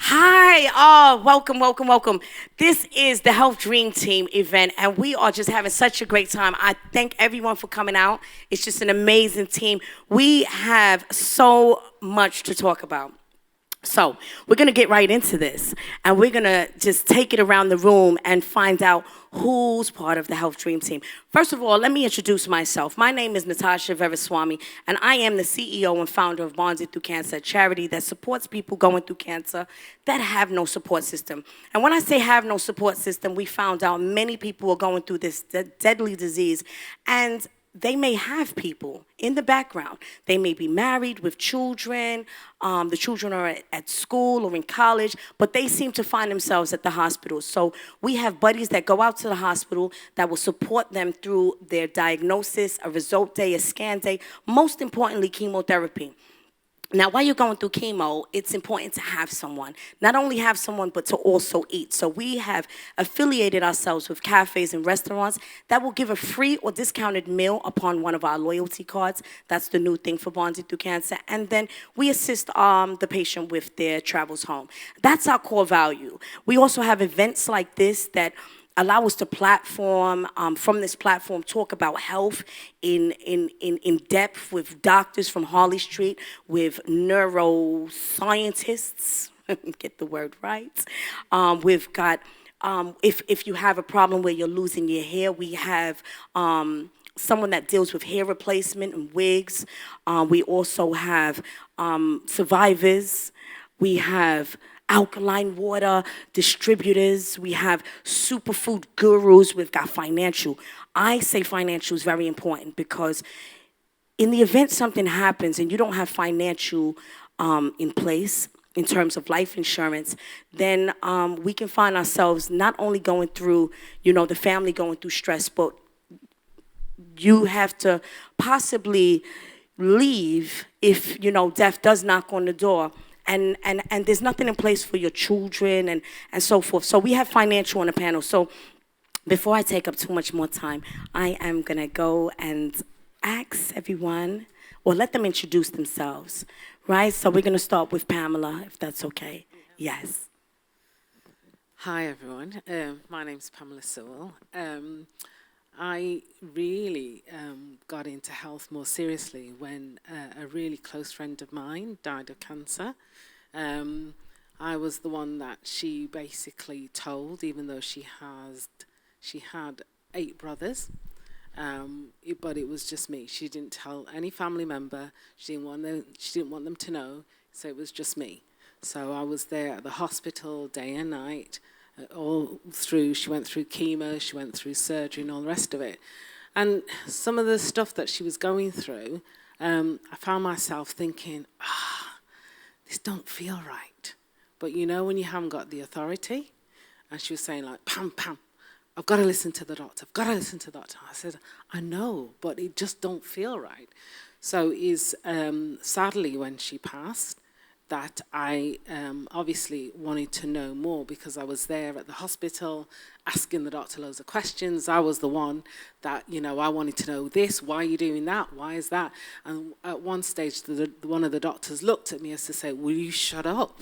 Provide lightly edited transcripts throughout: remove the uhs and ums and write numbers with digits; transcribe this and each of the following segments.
Hi, welcome, welcome, welcome. This is the Health Dream Team event, and we are just having such a great time. I thank everyone for coming out. It's just an amazing team. We have so much to talk about. So we're going to get right into this, and we're going to just take it around the room and find out who's part of the Health Dream Team. First of all, let me introduce myself. My name is Natasha Veraswamy, and I am the CEO and founder of Bonded Through Cancer, a charity that supports people going through cancer that have no support system. And when I say have no support system, we found out many people are going through this deadly disease, and they may have people in the background. They may be married with children. The children are at school or in college, but they seem to find themselves at the hospital. So we have buddies that go out to the hospital that will support them through their diagnosis, a result day, a scan day, most importantly, chemotherapy. Now, while you're going through chemo, it's important to have someone. Not only have someone, but to also eat. So we have affiliated ourselves with cafes and restaurants that will give a free or discounted meal upon one of our loyalty cards. That's the new thing for Bonded Through Cancer. And then we assist the patient with their travels home. That's our core value. We also have events like this that allow us to platform, from this platform, talk about health in depth with doctors from Harley Street, with neuroscientists, get the word right. We've got, if you have a problem where you're losing your hair, we have someone that deals with hair replacement and wigs. We also have survivors. We have alkaline water distributors. We have superfood gurus. We've got financial. I say financial is very important because in the event something happens and you don't have financial in place in terms of life insurance, then we can find ourselves not only going through, the family going through stress, but you have to possibly leave if, death does knock on the door. And there's nothing in place for your children and so forth. So we have financial on the panel. So before I take up too much more time, I am going to go and ask everyone, or let them introduce themselves, right? So we're going to start with Pamela, if that's okay. Yes. Hi, everyone. My name's Pamela Sewell. I really got into health more seriously when a really close friend of mine died of cancer. I was the one that she basically told, even though she had 8 brothers, but it was just me. She didn't tell any family member. She didn't want them to know. So it was just me. So I was there at the hospital day and night. She went through chemo, she went through surgery and all the rest of it. And some of the stuff that she was going through, I found myself thinking, this don't feel right. But when you haven't got the authority, and she was saying like, Pam, I've got to listen to the doctor, I've got to listen to the doctor. I said, I know, but it just don't feel right. So sadly when she passed, that I obviously wanted to know more because I was there at the hospital asking the doctor loads of questions. I was the one that, I wanted to know this, why are you doing that, why is that? And at one stage, one of the doctors looked at me as to say, will you shut up?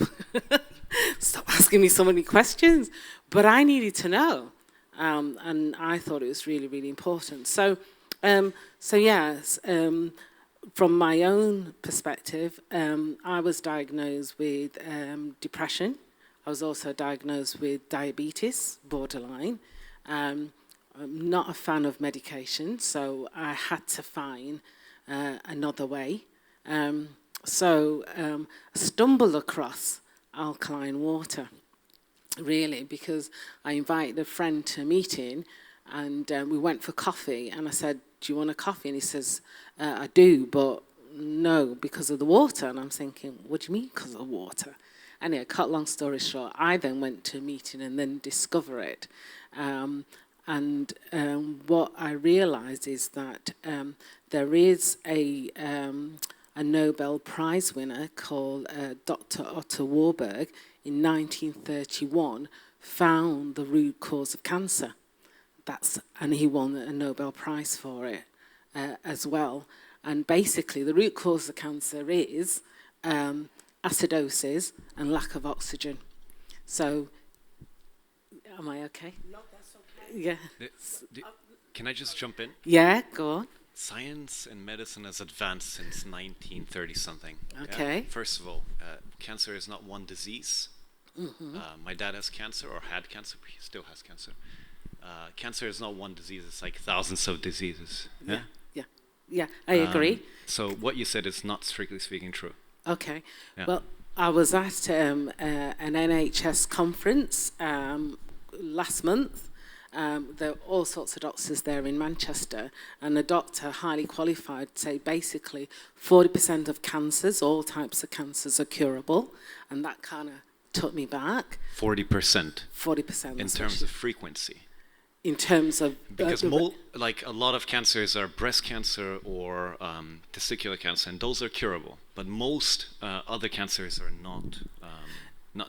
Stop asking me so many questions. But I needed to know. And I thought it was really, really important. So yes, from my own perspective, I was diagnosed with depression. I was also diagnosed with diabetes, borderline. I'm not a fan of medication, so I had to find another way. So I stumbled across alkaline water, really, because I invited a friend to a meeting, and we went for coffee, and I said, do you want a coffee? And he says, I do, but no, because of the water. And I'm thinking, what do you mean because of the water? Anyway, cut long story short, I then went to a meeting and then discovered it. What I realized is that there is a Nobel Prize winner called Dr. Otto Warburg in 1931 found the root cause of cancer. And he won a Nobel Prize for it as well. And basically, the root cause of cancer is acidosis and lack of oxygen. So, am I okay? No, that's okay. Yeah. D- Can I just jump in? Yeah, go on. Science and medicine has advanced since 1930 something. Okay. First of all, cancer is not one disease. My dad has cancer or had cancer. He still has cancer. Cancer is not one disease. It's like thousands of diseases. Yeah. Yeah. Yeah, I agree. So what you said is not strictly speaking true. Okay. Yeah. Well, I was at an NHS conference last month. There were all sorts of doctors there in Manchester, and a doctor, highly qualified, say basically 40% of cancers, all types of cancers, are curable, and that kind of took me back. 40% 40%. in terms of frequency. In terms of Because like a lot of cancers are breast cancer or testicular cancer, and those are curable. But most other cancers are not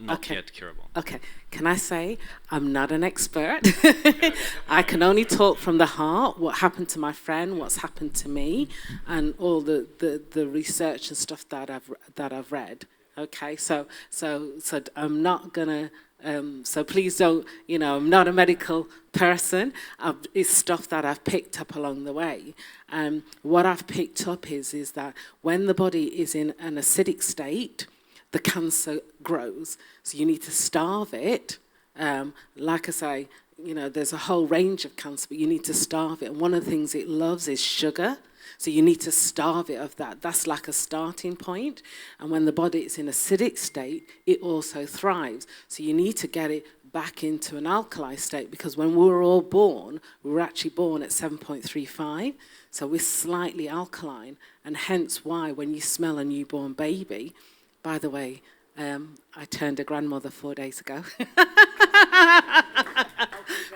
Okay. yet curable. Okay, can I say I'm not an expert? I can only talk from the heart, what happened to my friend, what's happened to me, and all the research and stuff that I've read. Okay, so I'm not gonna. So please don't. I'm not a medical person. It's stuff that I've picked up along the way. What I've picked up is that when the body is in an acidic state, the cancer grows. So you need to starve it. Like I say, there's a whole range of cancer, but you need to starve it. And one of the things it loves is sugar. So you need to starve it of that. That's like a starting point. And when the body is in acidic state, it also thrives. So you need to get it back into an alkali state, because when we were all born, we were actually born at 7.35. So we're slightly alkaline. And hence why when you smell a newborn baby, by the way, I turned a grandmother 4 days ago.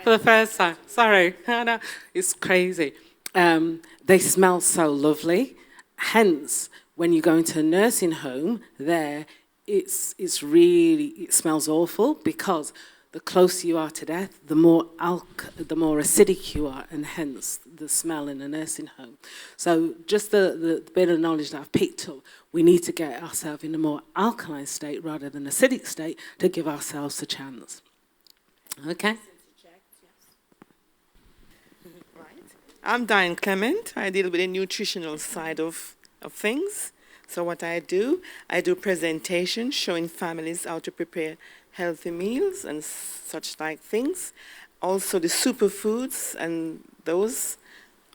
For the first time. Sorry. I know. It's crazy. They smell so lovely. Hence, when you go into a nursing home, it smells awful, because the closer you are to death, the more acidic you are, and hence the smell in a nursing home. So just the bit of knowledge that I've picked up, we need to get ourselves in a more alkaline state rather than acidic state to give ourselves a chance. Okay? I'm Diane Clement. I deal with the nutritional side of things. So what I do presentations showing families how to prepare healthy meals and such like things. Also the superfoods and those.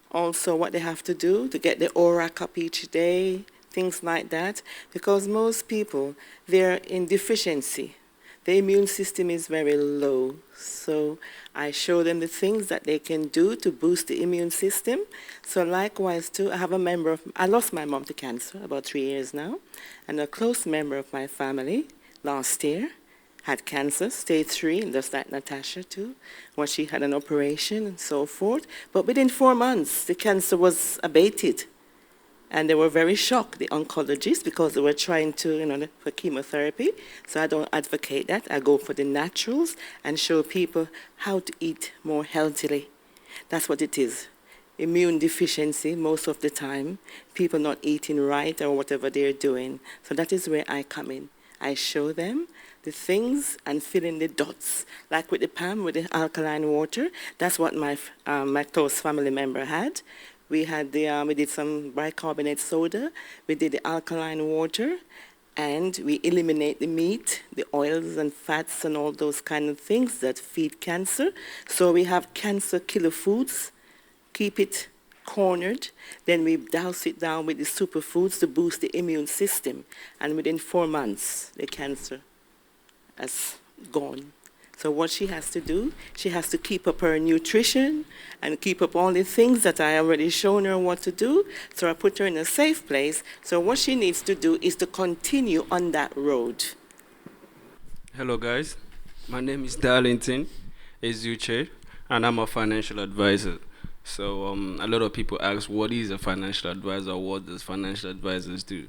Also what they have to do to get the ORAC up each day, things like that. Because most people, they're in deficiency. The immune system is very low. So I show them the things that they can do to boost the immune system. So likewise too, I lost my mom to cancer about 3 years now, and a close member of my family last year had cancer, stage 3, just like Natasha too, where she had an operation and so forth. But within 4 months, the cancer was abated. And they were very shocked, the oncologists, because they were trying to, for chemotherapy. So I don't advocate that. I go for the naturals and show people how to eat more healthily. That's what it is. Immune deficiency, most of the time. People not eating right or whatever they're doing. So that is where I come in. I show them the things and fill in the dots. Like with the Pam, with the alkaline water. That's what my close family member had. We did some bicarbonate soda, we did the alkaline water, and we eliminate the meat, the oils and fats and all those kind of things that feed cancer. So we have cancer killer foods, keep it cornered, then we douse it down with the superfoods to boost the immune system. And within 4 months, the cancer has gone. So what she has to do, she has to keep up her nutrition and keep up all the things that I already shown her what to do. So I put her in a safe place. So what she needs to do is to continue on that road. Hello guys, my name is Darlington Ezuche, and I'm a financial advisor. So a lot of people ask, what is a financial advisor? What does financial advisors do?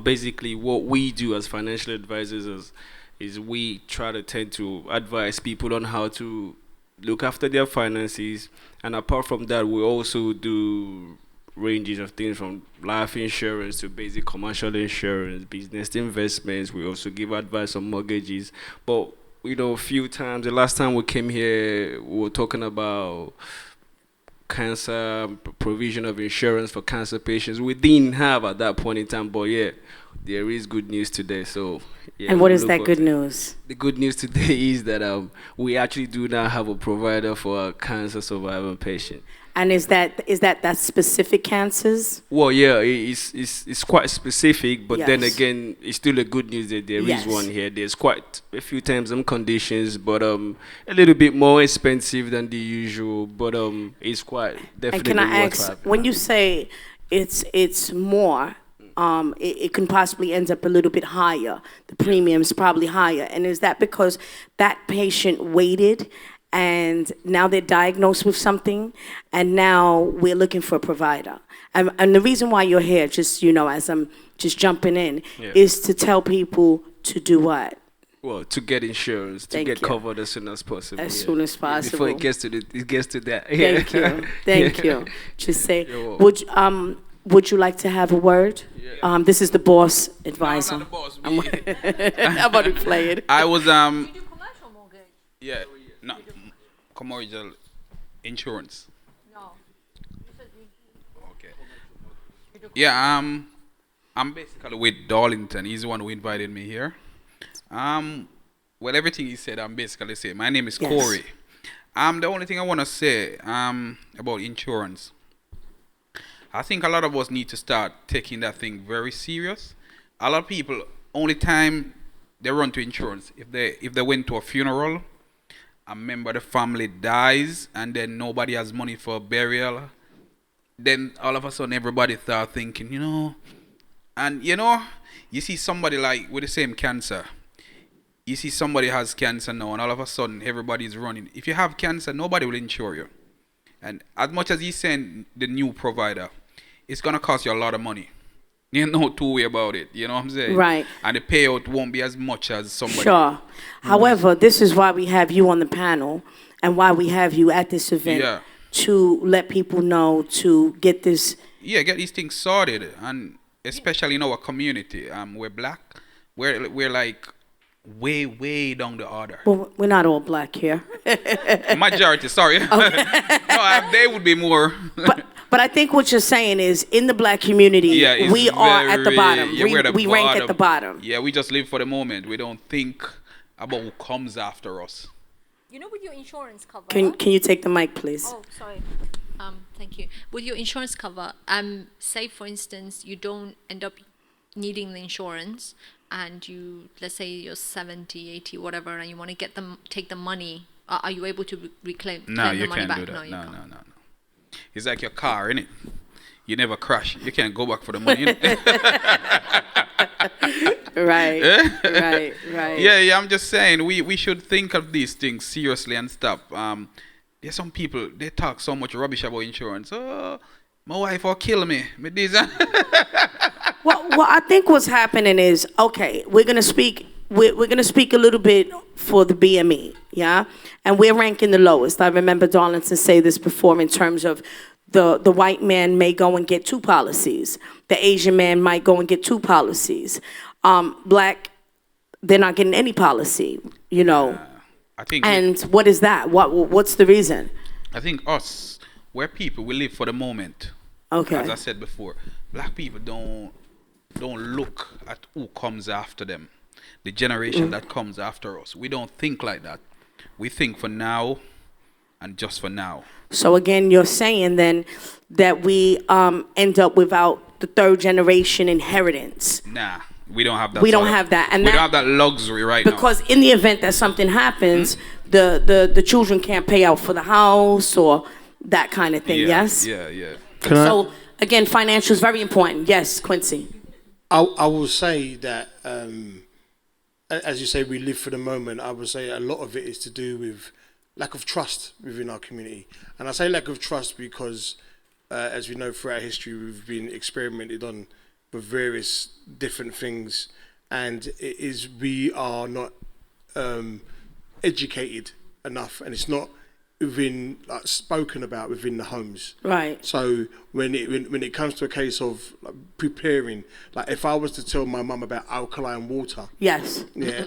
Basically, what we do as financial advisors is we try to tend to advise people on how to look after their finances. And apart from that, we also do ranges of things from life insurance to basic commercial insurance, business investments. We also give advice on mortgages. But a few times. The last time we came here, we were talking about cancer, provision of insurance for cancer patients. We didn't have at that point in time, but yeah, there is good news today. So yeah. And what we is look that for- good news? The good news today is that we actually do now have a provider for cancer survivor patient. And is that specific cancers? Well, yeah, it's quite specific, but then Yes. again, it's still a good news that there is Yes. one here. There's quite a few terms and conditions, but a little bit more expensive than the usual, but it's quite And definitely can I worth ask, having. when you say it's more, it can possibly end up a little bit higher. The premium's probably higher. And is that because that patient waited and now they're diagnosed with something and now we're looking for a provider? And the reason why you're here, just, as I'm just jumping in, Yeah. is to tell people to do what? Well, to get insurance, to Thank get you. covered as soon as possible. As yeah. soon as Before possible. it gets to that. Thank Yeah. you. Thank you. Just say, You're welcome. would you like to have a word? This is the boss advisor. I'm not the boss. I'm about to play it. I was You do commercial mortgage? yeah, no, commercial insurance. No. You said Okay. Yeah, I'm basically with Darlington. He's the one who invited me here. Well, everything he said, I'm basically saying. My name is Yes. Corey. The only thing I want to say about insurance, I think a lot of us need to start taking that thing very serious. A lot of people, only time they run to insurance if they went to a funeral, a member of the family dies, and then nobody has money for burial. Then all of a sudden everybody start thinking, and you see somebody like with the same cancer. You see somebody has cancer now, and all of a sudden everybody's running. If you have cancer, nobody will insure you. And as much as he's saying the new provider, it's gonna cost you a lot of money. You know, two way about it. You know what I'm saying? Right. And the payout won't be as much as somebody. Sure. However, this is why we have you on the panel and why we have you at this event, Yeah. to let people know, to get this. Yeah, get these things sorted, and especially in our community. We're black. We're like way down the order. Well, we're not all black here. Majority, sorry. No, they would be more. But I think what you're saying is, in the black community, Yeah, it's we are at the very- bottom. yeah, we're at the we rank at the bottom. Yeah, we just live for the moment. We don't think about who comes after us. You know, with your insurance cover. Can you take the mic, please? Oh, sorry. Thank you. With your insurance cover, say for instance you don't end up needing the insurance, and let's say you're 70, 80, whatever, and you want to take the money. Are you able to reclaim No, claim you the money can't back? do that. You No. can't. It's like your car, innit? You never crash. You can't go back for the money. innit? Right, right. Yeah. I'm just saying we should think of these things seriously and stop. There's some people, they talk so much rubbish about insurance. Oh, my wife will kill me. Me this. Well, I think what's happening is, okay, we're gonna speak. We're gonna speak a little bit for the BME, yeah, and we're ranking the lowest. I remember Darlington say this before in terms of the white man may go and get 2 policies, the Asian man might go and get 2 policies, black, they're not getting any policy, I think And what is that? What's the reason? I think us, we're people, we live for the moment. Okay. As I said before, black people don't look at who comes after them, the generation that comes after us. We don't think like that. We think for now and just for now. So again, you're saying then that we end up without the 3rd generation inheritance. Nah, we don't have that. We don't sort of- have that, and we that- don't have that luxury right now. Because in the event that something happens, the children can't pay out for the house or that kind of thing, yes? Yeah. So again, financial is very important. Yes, Quincy. I will say that, as you say, we live for the moment. I would say a lot of it is to do with lack of trust within our community. And I say lack of trust because, as we know throughout history, we've been experimented on with various different things. And we are not educated enough, and it's not within, like, spoken about within the homes. Right. So when it comes to a case of, like, preparing, like, if I was to tell my mum about alkaline water, Yes. yeah,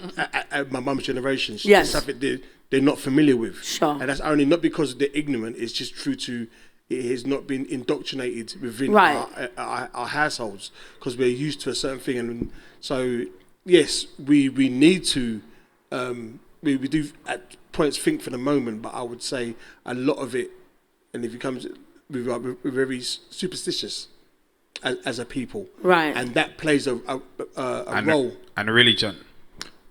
at my mum's generation, Yes. that's something they're not familiar with. Sure. And that's only not because they're ignorant, it's just true to it has not been indoctrinated within Right. our households, because we're used to a certain thing. And so, yes, we need to, we do at points think for the moment, but I would say a lot of it, and if it comes, we're very superstitious as a people. Right. And that plays a role. And religion.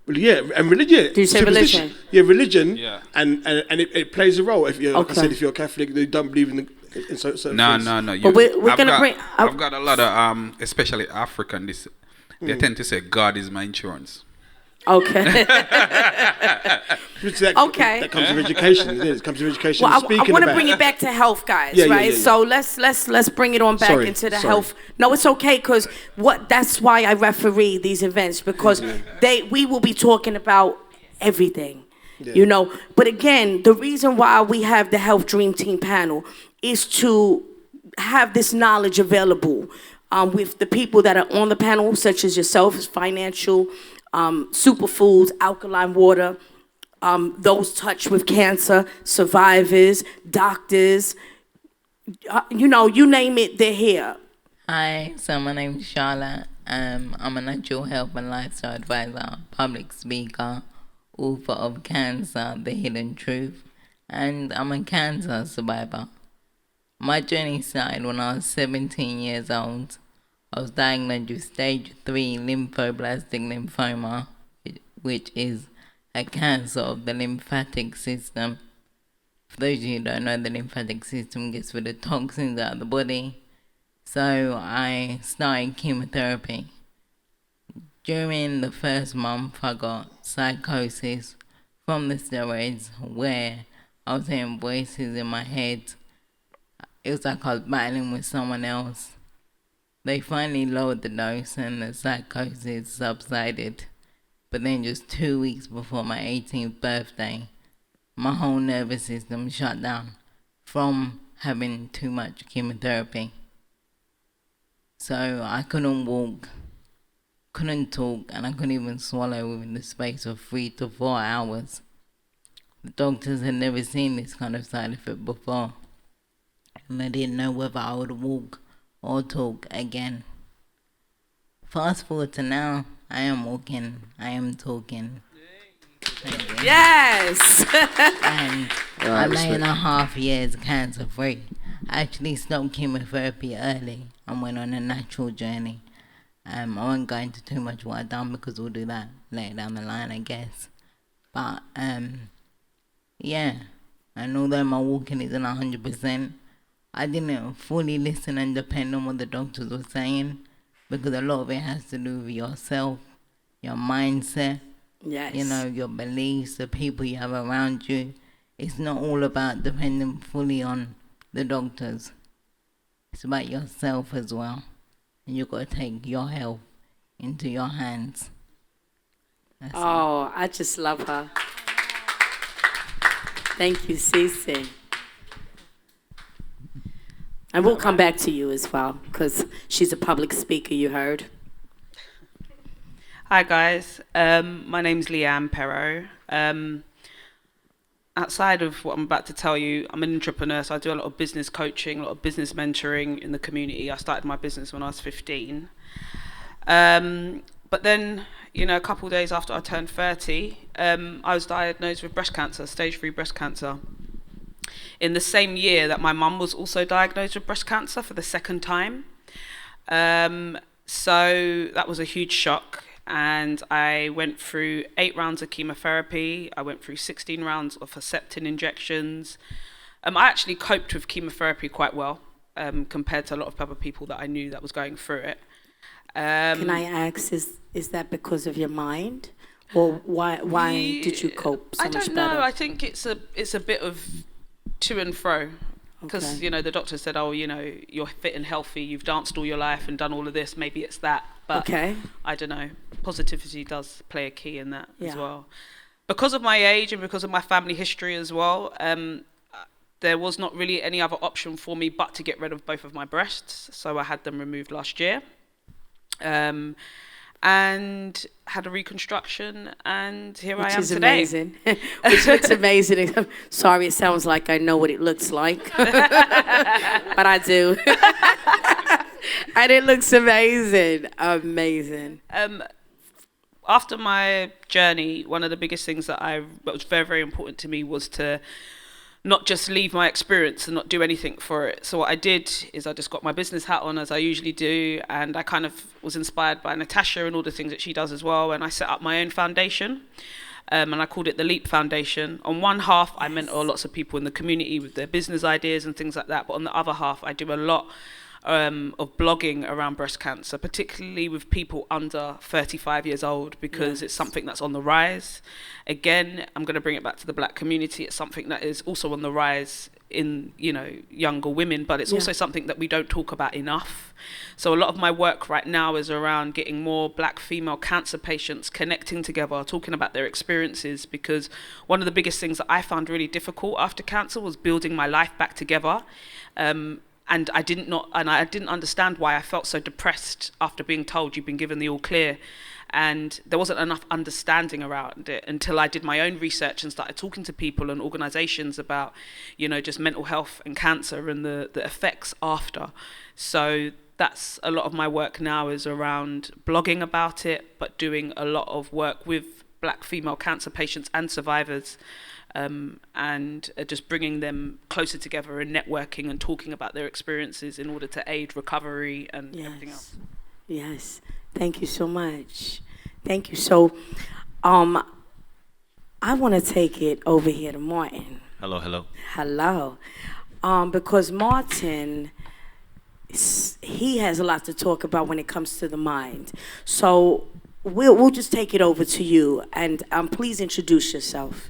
Well, yeah, and religion. Do you say superstition. religion? Yeah, religion. Yeah. And it plays a role. If you, like I Okay. said, if you're a Catholic, they don't believe in certain No, things. no, no. But we're I've gonna got, bring. I've got a lot of especially African. They tend to say God is my insurance. Okay. Which that, Okay. That comes with education. Isn't it? It comes with education. Well, I Speaking want to about, bring it back to health, guys, Yeah, yeah, right? yeah, yeah. So let's bring it on back Sorry, into the sorry. health. No, it's okay, because that's why I referee these events, because we will be talking about everything, you know. But again, the reason why we have the Health Dream Team panel is to have this knowledge available with the people that are on the panel, such as yourself, financial, superfoods, alkaline water, those touched with cancer, survivors, doctors, you know, you name it, they're here. Hi, so my name's Charlotte. I'm a natural health and lifestyle advisor, public speaker, author of Cancer, The Hidden Truth, and I'm a cancer survivor. My journey started when I was 17 years old. I was diagnosed with stage 3 lymphoblastic lymphoma, which is a cancer of the lymphatic system. For those of you who don't know, the lymphatic system gets rid of toxins out of the body. So I started chemotherapy. During the first month, I got psychosis from the steroids, where I was hearing voices in my head. It was like I was battling with someone else. They finally lowered the dose and the psychosis subsided. But then just 2 weeks before my 18th birthday, my whole nervous system shut down from having too much chemotherapy. So I couldn't walk, couldn't talk, and I couldn't even swallow within the space of 3 to 4 hours. The doctors had never seen this kind of side effect before, and they didn't know whether I would walk or talk again. Fast forward to now, I am walking, I am talking. Yes. And I'm 8.5 years cancer free. I actually stopped chemotherapy early and went on a natural journey. I won't go into too much what I've done, because we'll do that later down the line, I guess. But yeah, and although my walking isn't 100%, I didn't fully listen and depend on what the doctors were saying, because a lot of it has to do with yourself, your mindset, Yes. you know, your beliefs, the people you have around you. It's not all about depending fully on the doctors. It's about yourself as well. And you've got to take your health into your hands. That's it. Oh, I just love her. Thank you, Cece. And we'll come back to you as well, because she's a public speaker, you heard. Hi guys, my name's Leanne Perot. Outside of what I'm about to tell you, I'm an entrepreneur, so I do a lot of business coaching, a lot of business mentoring in the community. I started my business when I was 15. But then, you know, a couple of days after I turned 30, I was diagnosed with breast cancer, stage 3 breast cancer. In the same year that my mum was also diagnosed with breast cancer for the second time. So that was a huge shock. And I went through 8 rounds of chemotherapy. I went through 16 rounds of Herceptin injections. I actually coped with chemotherapy quite well compared to a lot of other people that I knew that was going through it. Can I ask, is that because of your mind? Or why did you cope so I much don't better? know. I think it's a bit of to and fro. Because, Okay. you know, the doctor said, oh, you know, you're fit and healthy, you've danced all your life and done all of this, maybe it's that. But Okay. I don't know. Positivity does play a key in that as Yeah. well. Because of my age and because of my family history as well, there was not really any other option for me but to get rid of both of my breasts. So I had them removed last year. And had a reconstruction, and here I am Which is today. amazing. Which looks amazing. Sorry, it sounds like I know what it looks like. But I do. And it looks amazing. Amazing. After my journey, one of the biggest things that was very, very important to me was to not just leave my experience and not do anything for it. So what I did is I just got my business hat on, as I usually do, and I kind of was inspired by Natasha and all the things that she does as well, and I set up my own foundation, and I called it the Leap Foundation. On one half, I mentor lots of people in the community with their business ideas and things like that, but on the other half, I do a lot of blogging around breast cancer, particularly with people under 35 years old, because it's something that's on the rise. Again, I'm going to bring it back to the Black community. It's something that is also on the rise in, younger women, but it's also something that we don't talk about enough. So a lot of my work right now is around getting more Black female cancer patients connecting together, talking about their experiences, because one of the biggest things that I found really difficult after cancer was building my life back together. And I didn't understand why I felt so depressed after being told you've been given the all clear. And there wasn't enough understanding around it until I did my own research and started talking to people and organizations about, just mental health and cancer and the effects after. So that's a lot of my work now, is around blogging about it, but doing a lot of work with Black female cancer patients and survivors, and just bringing them closer together and networking and talking about their experiences in order to aid recovery and everything else. Yes. Thank you so much. Thank you. So, I want to take it over here to Martin. Hello, hello. Hello. Because Martin, he has a lot to talk about when it comes to the mind. So we'll just take it over to you, and please introduce yourself.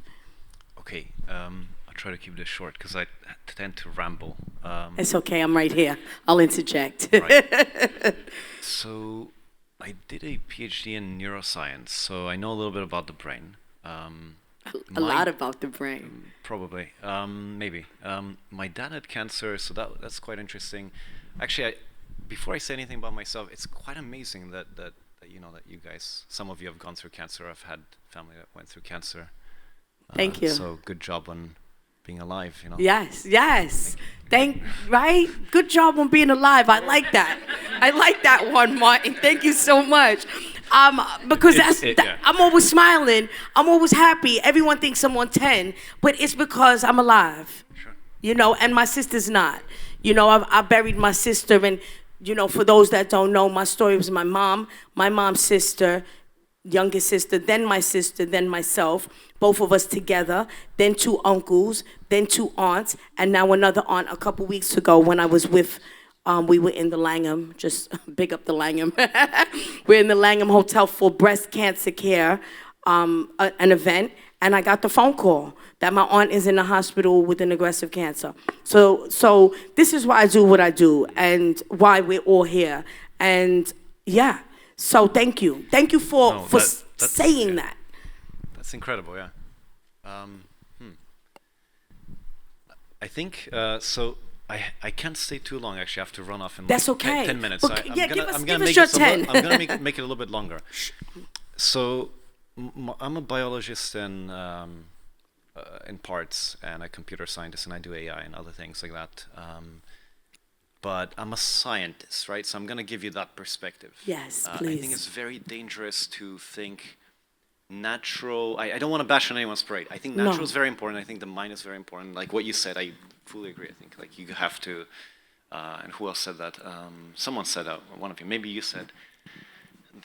Okay, I'll try to keep this short because I tend to ramble. It's okay, I'm right here. I'll interject. Right. So I did a PhD in neuroscience, so I know a little bit about the brain. A lot about the brain. Probably, maybe. My dad had cancer, so that's quite interesting. Actually, before I say anything about myself, it's quite amazing that you guys, some of you have gone through cancer. I've had family that went through cancer. Thank you. So good job on being alive, Yes. Right? Good job on being alive. I like that. I like that one, Martin. Thank you so much. Because I'm always smiling. I'm always happy. Everyone thinks I'm on 10, but it's because I'm alive. Sure. And my sister's not. I buried my sister, and for those that don't know, my story was my mom's sister, youngest sister, then my sister, then myself, both of us together, then 2 uncles, then 2 aunts, and now another aunt a couple weeks ago when I was with, we were in the Langham, just big up the Langham. We're in the Langham Hotel for breast cancer care, an event, and I got the phone call that my aunt is in the hospital with an aggressive cancer. So this is why I do what I do and why we're all here. And yeah, so thank you. Thank you for saying that. That's incredible, yeah. I think, so I can't stay too long, actually. I have to run off in That's okay. 10 minutes. But give us your 10. I'm going to make it a little bit longer. So I'm a biologist in parts, and a computer scientist, and I do AI and other things like that. But I'm a scientist, right? So I'm going to give you that perspective. Yes, please. I think it's very dangerous to think natural. I don't want to bash on anyone's parade. I think natural is very important. I think the mind is very important. Like what you said, I fully agree. I think like you have to, and who else said that? Someone said that, one of you, maybe you said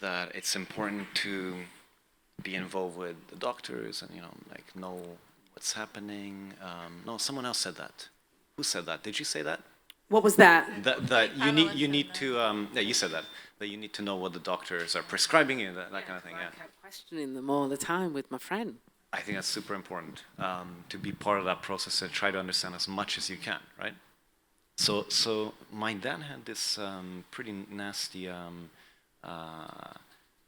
that it's important to be involved with the doctors and, like know what's happening. No, someone else said that. Who said that? Did you say that? What was that? That you need to yeah, you said that you need to know what the doctors are prescribing you, that kind of thing. Yeah. I kept questioning them all the time with my friend. I think that's super important, to be part of that process and try to understand as much as you can, right? So my dad had this pretty nasty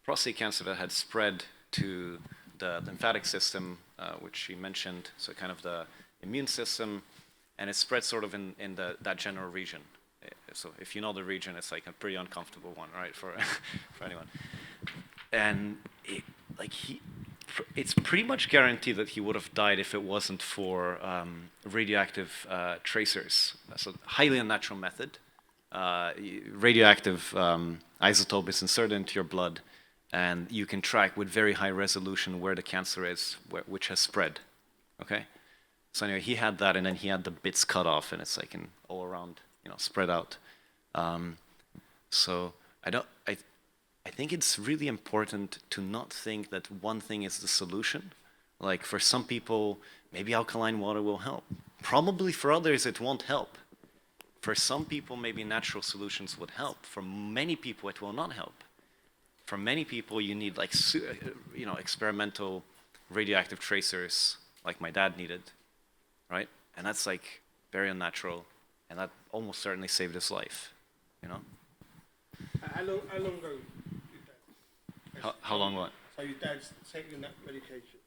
prostate cancer that had spread to the lymphatic system, which she mentioned. So kind of the immune system. and it spread sort of in that general region. So if you know the region, it's like a pretty uncomfortable one, right, for for anyone. And it's pretty much guaranteed that he would have died if it wasn't for radioactive tracers. So highly unnatural method. Radioactive isotope is inserted into your blood, and you can track with very high resolution where the cancer is, which has spread. Okay. So anyway, he had that, and then he had the bits cut off, and it's like all around, spread out. So I think it's really important to not think that one thing is the solution. Like for some people, maybe alkaline water will help. Probably for others, it won't help. For some people, maybe natural solutions would help. For many people, it will not help. For many people, you need like, experimental radioactive tracers, like my dad needed, right? And that's like very unnatural, and that almost certainly saved his life, How long ago? How long what? So your dad's taking that medication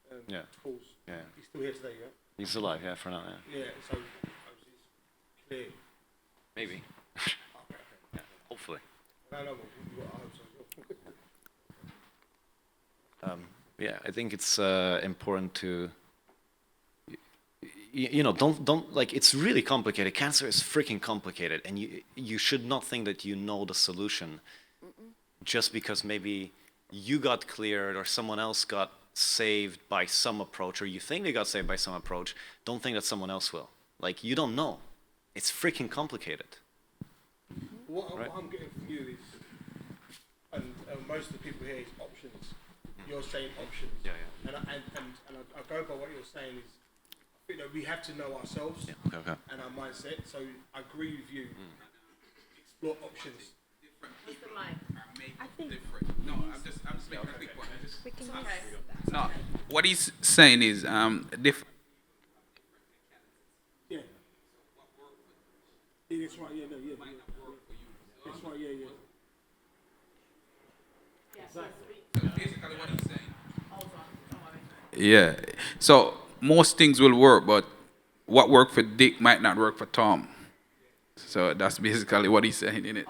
course. Yeah. He's still here today, yeah? He's alive, yeah, for now, yeah. Yeah, so obviously it's clear. Maybe. Yeah, hopefully. No, I hope so. Yeah, I think it's important to, don't like, it's really complicated. Cancer is freaking complicated, and you should not think that you know the solution just because maybe you got cleared or someone else got saved by some approach, or you think they got saved by some approach. Don't think that someone else will. Like, you don't know. It's freaking complicated. What I'm getting from you is, and most of the people here, is options. You're saying options. Yeah. And I go by what you're saying is, I think that we have to know ourselves Okay. and our mindset. So I agree with you. Explore options. No, I'm just making a quick point. No, what he's saying is different. Yeah. Yeah, that's right. Yeah. That's right. Yeah. Basically what he's saying. Yeah. So most things will work, but what worked for Dick might not work for Tom. So that's basically what he's saying, innit?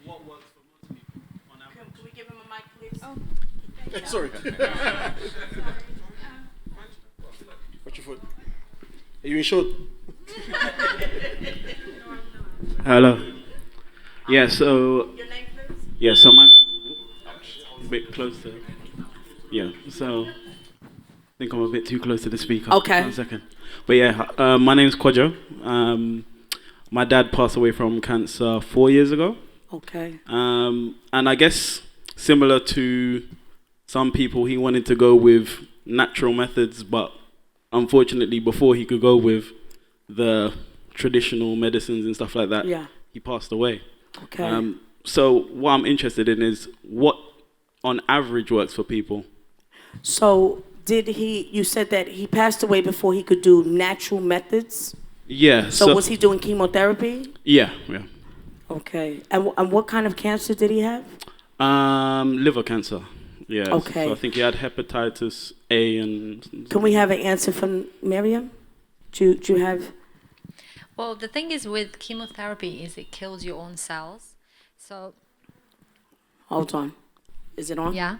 What works for most people on average? Can we give him a mic, please? Oh. Sorry. Watch your foot. Are you insured? Hello. Yeah, so... Your name, please? Yeah, so my... A bit closer. Yeah, so... I think I'm a bit too close to the speaker. Okay. 1 second. But yeah, my name's Kodjo. My dad passed away from cancer 4 years ago. Okay. And I guess similar to some people, he wanted to go with natural methods, but unfortunately, before he could go with the traditional medicines and stuff like that, he passed away. Okay. So what I'm interested in is what, on average, works for people. So you said that he passed away before he could do natural methods? Yeah. So was he doing chemotherapy? Yeah. Okay. And what kind of cancer did he have? Liver cancer. Yeah. Okay. So I think he had hepatitis A and... Can we have an answer from Miriam? Do you have... Well, the thing is with chemotherapy is it kills your own cells. So... Hold on. Is it on? Yeah.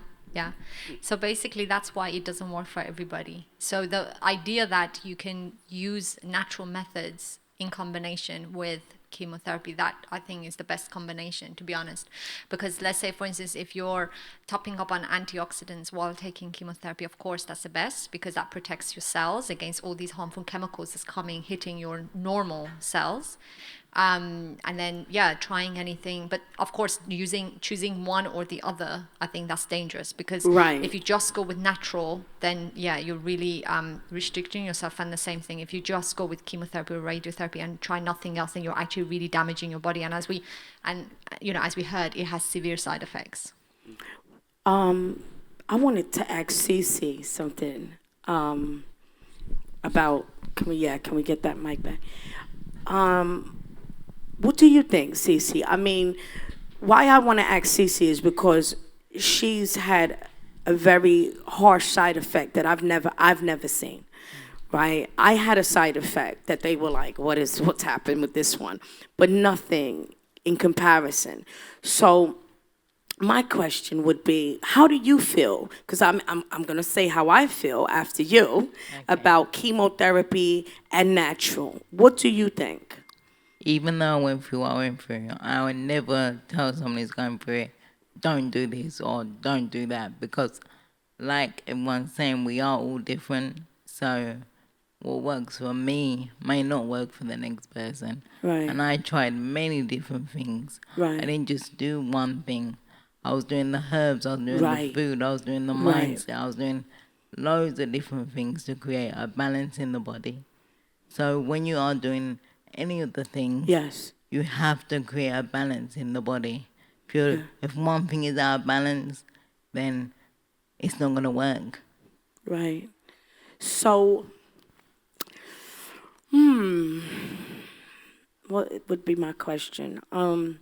So basically that's why it doesn't work for everybody. So the idea that you can use natural methods in combination with chemotherapy, that I think is the best combination, to be honest. Because let's say, for instance, if you're topping up on antioxidants while taking chemotherapy, of course that's the best, because that protects your cells against all these harmful chemicals that's hitting your normal cells. And then trying anything, but of course choosing one or the other, I think that's dangerous, because if you just go with natural, then you're really restricting yourself. And the same thing, if you just go with chemotherapy or radiotherapy and try nothing else, then you're actually really damaging your body. And as we heard, it has severe side effects. I wanted to ask Cece something about. Can we get that mic back? What do you think, Cece? I mean, why I want to ask Cece is because she's had a very harsh side effect that I've never seen, right? I had a side effect that they were like, what's happened with this one? But nothing in comparison. So my question would be, how do you feel? Because I'm going to say how I feel after you about chemotherapy and natural. What do you think? Even though I went through what I went through, I would never tell someone who's going through it, don't do this or don't do that, because like everyone's saying, we are all different. So what works for me may not work for the next person. Right. And I tried many different things. Right. I didn't just do one thing. I was doing the herbs, I was doing Right. the food, I was doing the Right. mindset, I was doing loads of different things to create a balance in the body. So when you are doing any of the things, Yes. you have to create a balance in the body. If one thing is out of balance, then it's not going to work. Right. So, what would be my question? I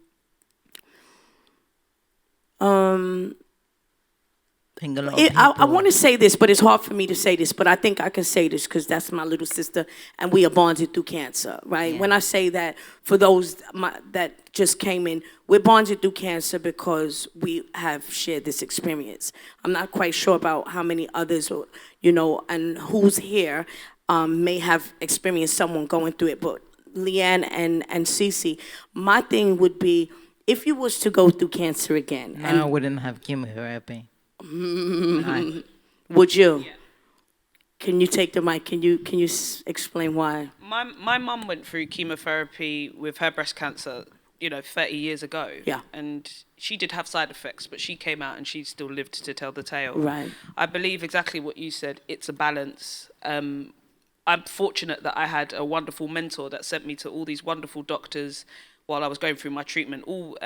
think a lot of people, I want to say this, but it's hard for me to say this, but I think I can say this because that's my little sister, and we are bonded through cancer, right? Yeah. When I say that, for those that just came in, we're bonded through cancer because we have shared this experience. I'm not quite sure about how many others, and who's here may have experienced someone going through it, but Leanne and Cece, my thing would be, if you was to go through cancer again, I wouldn't have chemotherapy. No. would you? Yeah. Can you take the mic? Can you explain why? My mum went through chemotherapy with her breast cancer, 30 years ago. Yeah. And she did have side effects, but she came out and she still lived to tell the tale. Right. I believe exactly what you said. It's a balance. I'm fortunate that I had a wonderful mentor that sent me to all these wonderful doctors while I was going through my treatment, all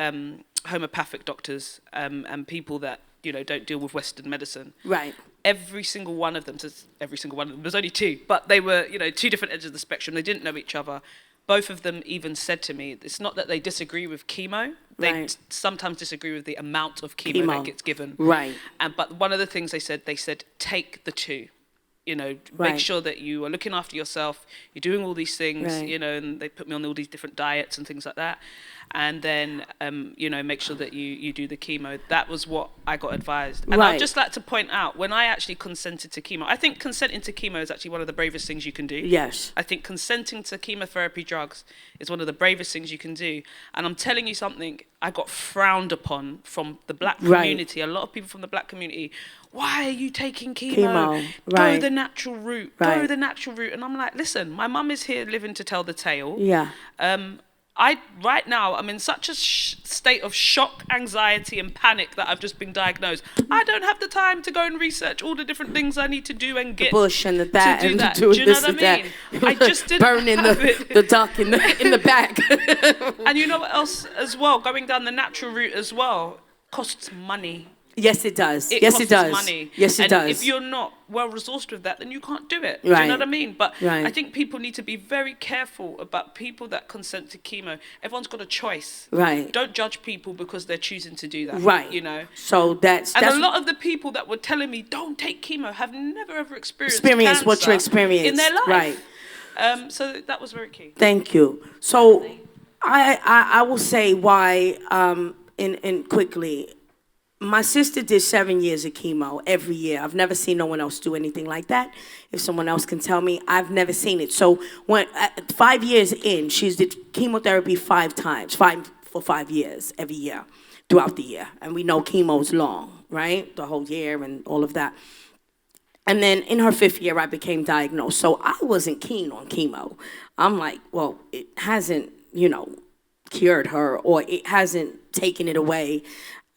homeopathic doctors and people that, don't deal with Western medicine. Right. Every single one of them, there's only two, but they were, two different ends of the spectrum. They didn't know each other. Both of them even said to me, it's not that they disagree with chemo, they sometimes disagree with the amount of chemo that gets given. Right. But one of the things they said, take the two. Make sure that you are looking after yourself, you're doing all these things, and they put me on all these different diets and things like that. And then, make sure that you do the chemo. That was what I got advised. And I'd just like to point out, when I actually consented to chemo, I think consenting to chemo is actually one of the bravest things you can do. Yes. I think consenting to chemotherapy drugs is one of the bravest things you can do. And I'm telling you something, I got frowned upon from the black community. A lot of people from the black community, why are you taking chemo? Go the natural route. Go the natural route. And I'm like, listen, my mum is here living to tell the tale. Yeah. Right now, I'm in such a state of shock, anxiety, and panic that I've just been diagnosed. I don't have the time to go and research all the different things I need to do and get the bush and the that to do and that. do Do you know this what I and mean? that. I just didn't burning the duck in the back. And you know what else as well? Going down the natural route as well costs money. Yes, it does. It yes, costs it does. money. Yes, it and does. if you're not well resourced with that, then you can't do it. Right. Do you know what I mean? But Right. I think people need to be very careful about people that consent to chemo. Everyone's got a choice. Right. Don't judge people because they're choosing to do that. Right. So that's a lot of the people that were telling me don't take chemo have never ever experienced what you experienced in their life. Right. So that was very key. Thank you. So I will say why in quickly. My sister did 7 years of chemo every year. I've never seen no one else do anything like that. If someone else can tell me, I've never seen it. So when 5 years in, she's did chemotherapy 5 times, for 5 years every year, throughout the year. And we know chemo's long, right? The whole year and all of that. And then in her 5th year, I became diagnosed. So I wasn't keen on chemo. I'm like, well, it hasn't, cured her, or it hasn't taken it away.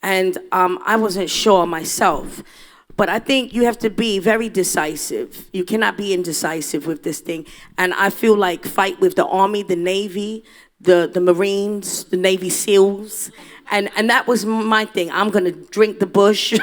And I wasn't sure myself. But I think you have to be very decisive. You cannot be indecisive with this thing. And I feel like fight with the Army, the Navy, the Marines, the Navy SEALs. And that was my thing. I'm going to drink the bush.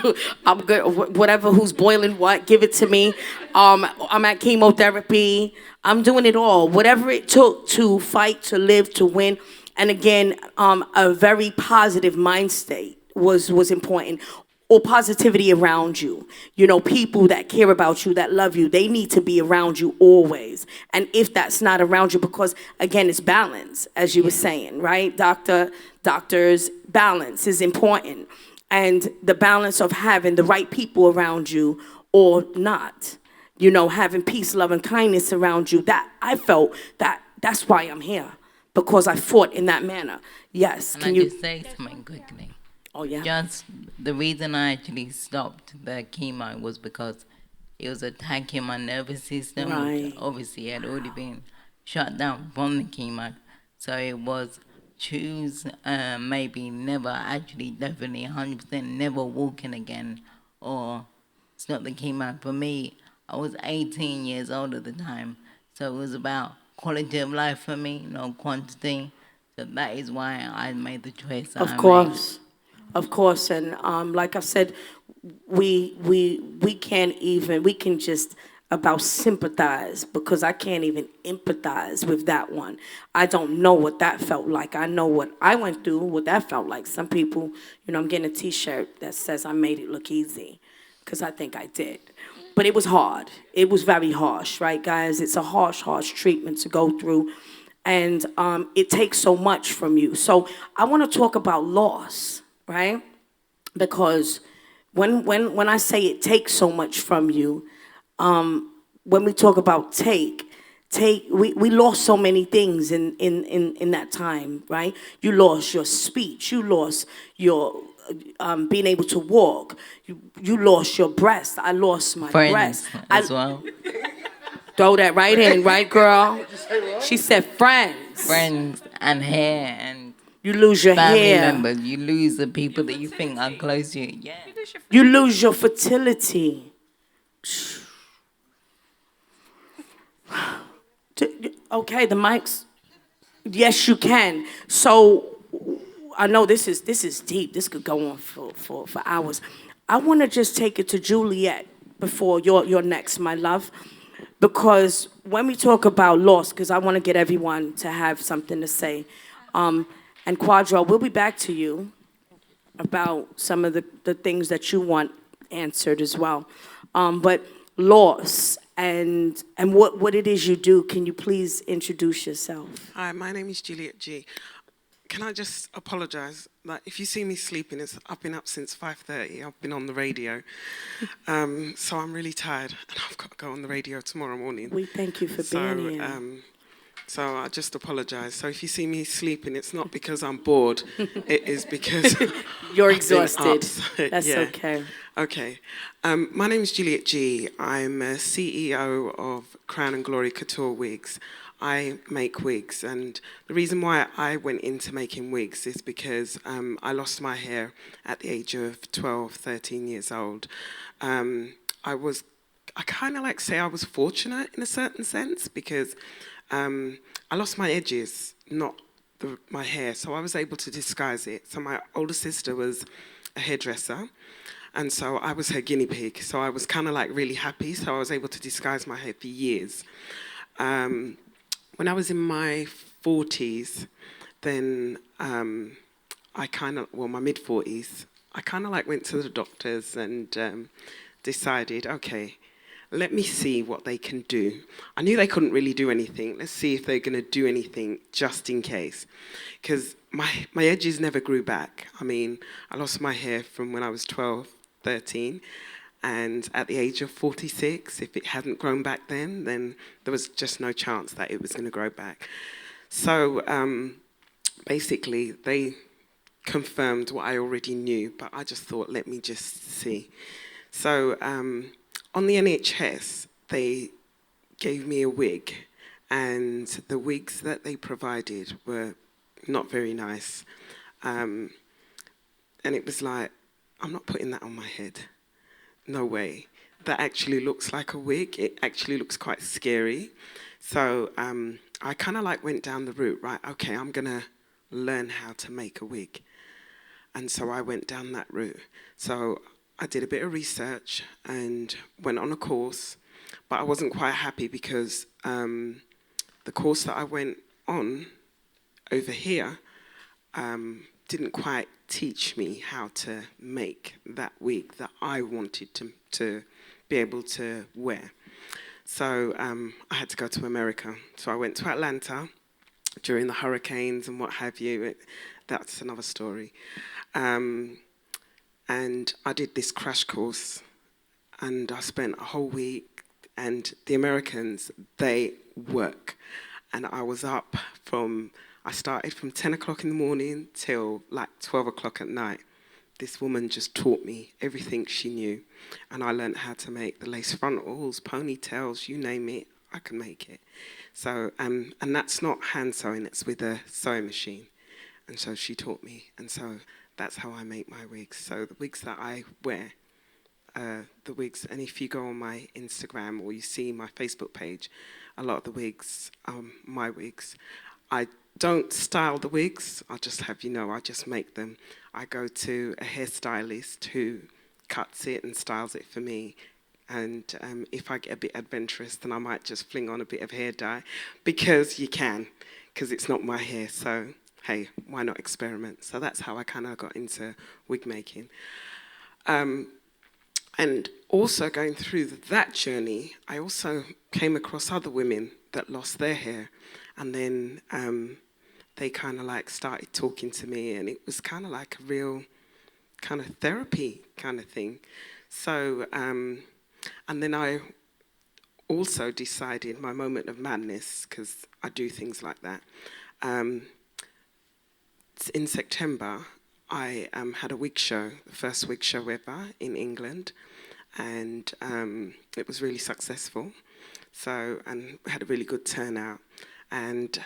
I'm gonna, whatever, who's boiling what, give it to me. I'm at chemotherapy. I'm doing it all. Whatever it took to fight, to live, to win. And again, a very positive mind state was important. or positivity around you. You know, people that care about you, that love you, they need to be around you always. And if that's not around you, because again, it's balance, as you were saying, right? Doctors, balance is important. And the balance of having the right people around you or not. You know, having peace, love, and kindness around you. That I felt that's why I'm here. Because I fought in that manner. Yes. Can I just say something quickly? Oh, yeah. Just the reason I actually stopped the chemo was because it was attacking my nervous system, Right. which obviously had already been shut down from the chemo. So it was choose maybe never, actually definitely 100% never walking again, or it's not the chemo. For me, I was 18 years old at the time, so it was about quality of life for me, not quantity. So that is why I made the choice that I made. Of course, and like I said, we can't even, we can just about sympathize, because I can't even empathize with that one. I don't know what that felt like. I know what I went through, what that felt like. Some people, you know, I'm getting a T-shirt that says I made it look easy, because I think I did. But it was hard. It was very harsh, right, guys? It's a harsh treatment to go through. And it takes so much from you. So I want to talk about loss, right? Because when I say it takes so much from you, when we talk about we lost so many things in that time, right? You lost your speech, you lost your being able to walk, you lost your breast. I lost my breast as well. Throw that right in, right, girl? She said friends. Friends and hair and you lose your family hair. members. You lose the people that you think are close to you. Yeah. You lose your fertility. Okay, the mics. Yes, you can. So I know this is deep. This could go on for hours. I want to just take it to Juliet before you're next, my love. Because when we talk about loss, because I want to get everyone to have something to say. And Quadra, we'll be back to you about some of the things that you want answered as well. But loss and what it is you do, can you please introduce yourself? Hi, my name is Juliet G. Can I just apologise that if you see me sleeping, I've been up since 5:30. I've been on the radio. So I'm really tired and I've got to go on the radio tomorrow morning. We thank you for being here. So I just apologise. So if you see me sleeping, it's not because I'm bored. It is because you're I've been exhausted. up. So, That's yeah. okay. Okay. My name is Juliet G. I'm a CEO of Crown and Glory Couture Wigs. I make wigs, and the reason why I went into making wigs is because I lost my hair at the age of 12, 13 years old. I kind of like say I was fortunate in a certain sense, because I lost my edges, not my hair, so I was able to disguise it. So my older sister was a hairdresser, and so I was her guinea pig. So I was kind of like really happy, so I was able to disguise my hair for years. When I was in my 40s, then my mid-40s, I kind of like went to the doctors and decided, okay, let me see what they can do. I knew they couldn't really do anything. Let's see if they're going to do anything just in case. Because my edges never grew back. I mean, I lost my hair from when I was 12, 13. And at the age of 46, if it hadn't grown back then there was just no chance that it was going to grow back. So basically, they confirmed what I already knew, but I just thought, let me just see. So on the NHS, they gave me a wig, and the wigs that they provided were not very nice. And it was like, I'm not putting that on my head. No way. That actually looks like a wig. It actually looks quite scary. So I kind of like went down the route, right, okay, I'm going to learn how to make a wig. And so I went down that route. So I did a bit of research and went on a course, but I wasn't quite happy because the course that I went on over here didn't quite teach me how to make that wig that I wanted to be able to wear. So I had to go to America. So I went to Atlanta during the hurricanes and what have you. That's another story. And I did this crash course, and I spent a whole week, and the Americans, they work. And I was up I started from 10 o'clock in the morning till like 12 o'clock at night. This woman just taught me everything she knew. And I learned how to make the lace frontals, ponytails, you name it, I can make it. So, and that's not hand sewing, it's with a sewing machine. And so she taught me. And so that's how I make my wigs. So the wigs that I wear, the wigs, and if you go on my Instagram or you see my Facebook page, a lot of the wigs are my wigs. I don't style the wigs, I'll just have you know, I just make them. I go to a hairstylist who cuts it and styles it for me. And if I get a bit adventurous, then I might just fling on a bit of hair dye, because you can, because it's not my hair. So, hey, why not experiment? So that's how I kind of got into wig making. And also going through that journey, I also came across other women that lost their hair. And then they kind of like started talking to me, and it was kind of like a real kind of therapy kind of thing. So, and then I also decided, my moment of madness, because I do things like that. In September, I had a wig show, the first wig show ever in England, and it was really successful. So, and we had a really good turnout. And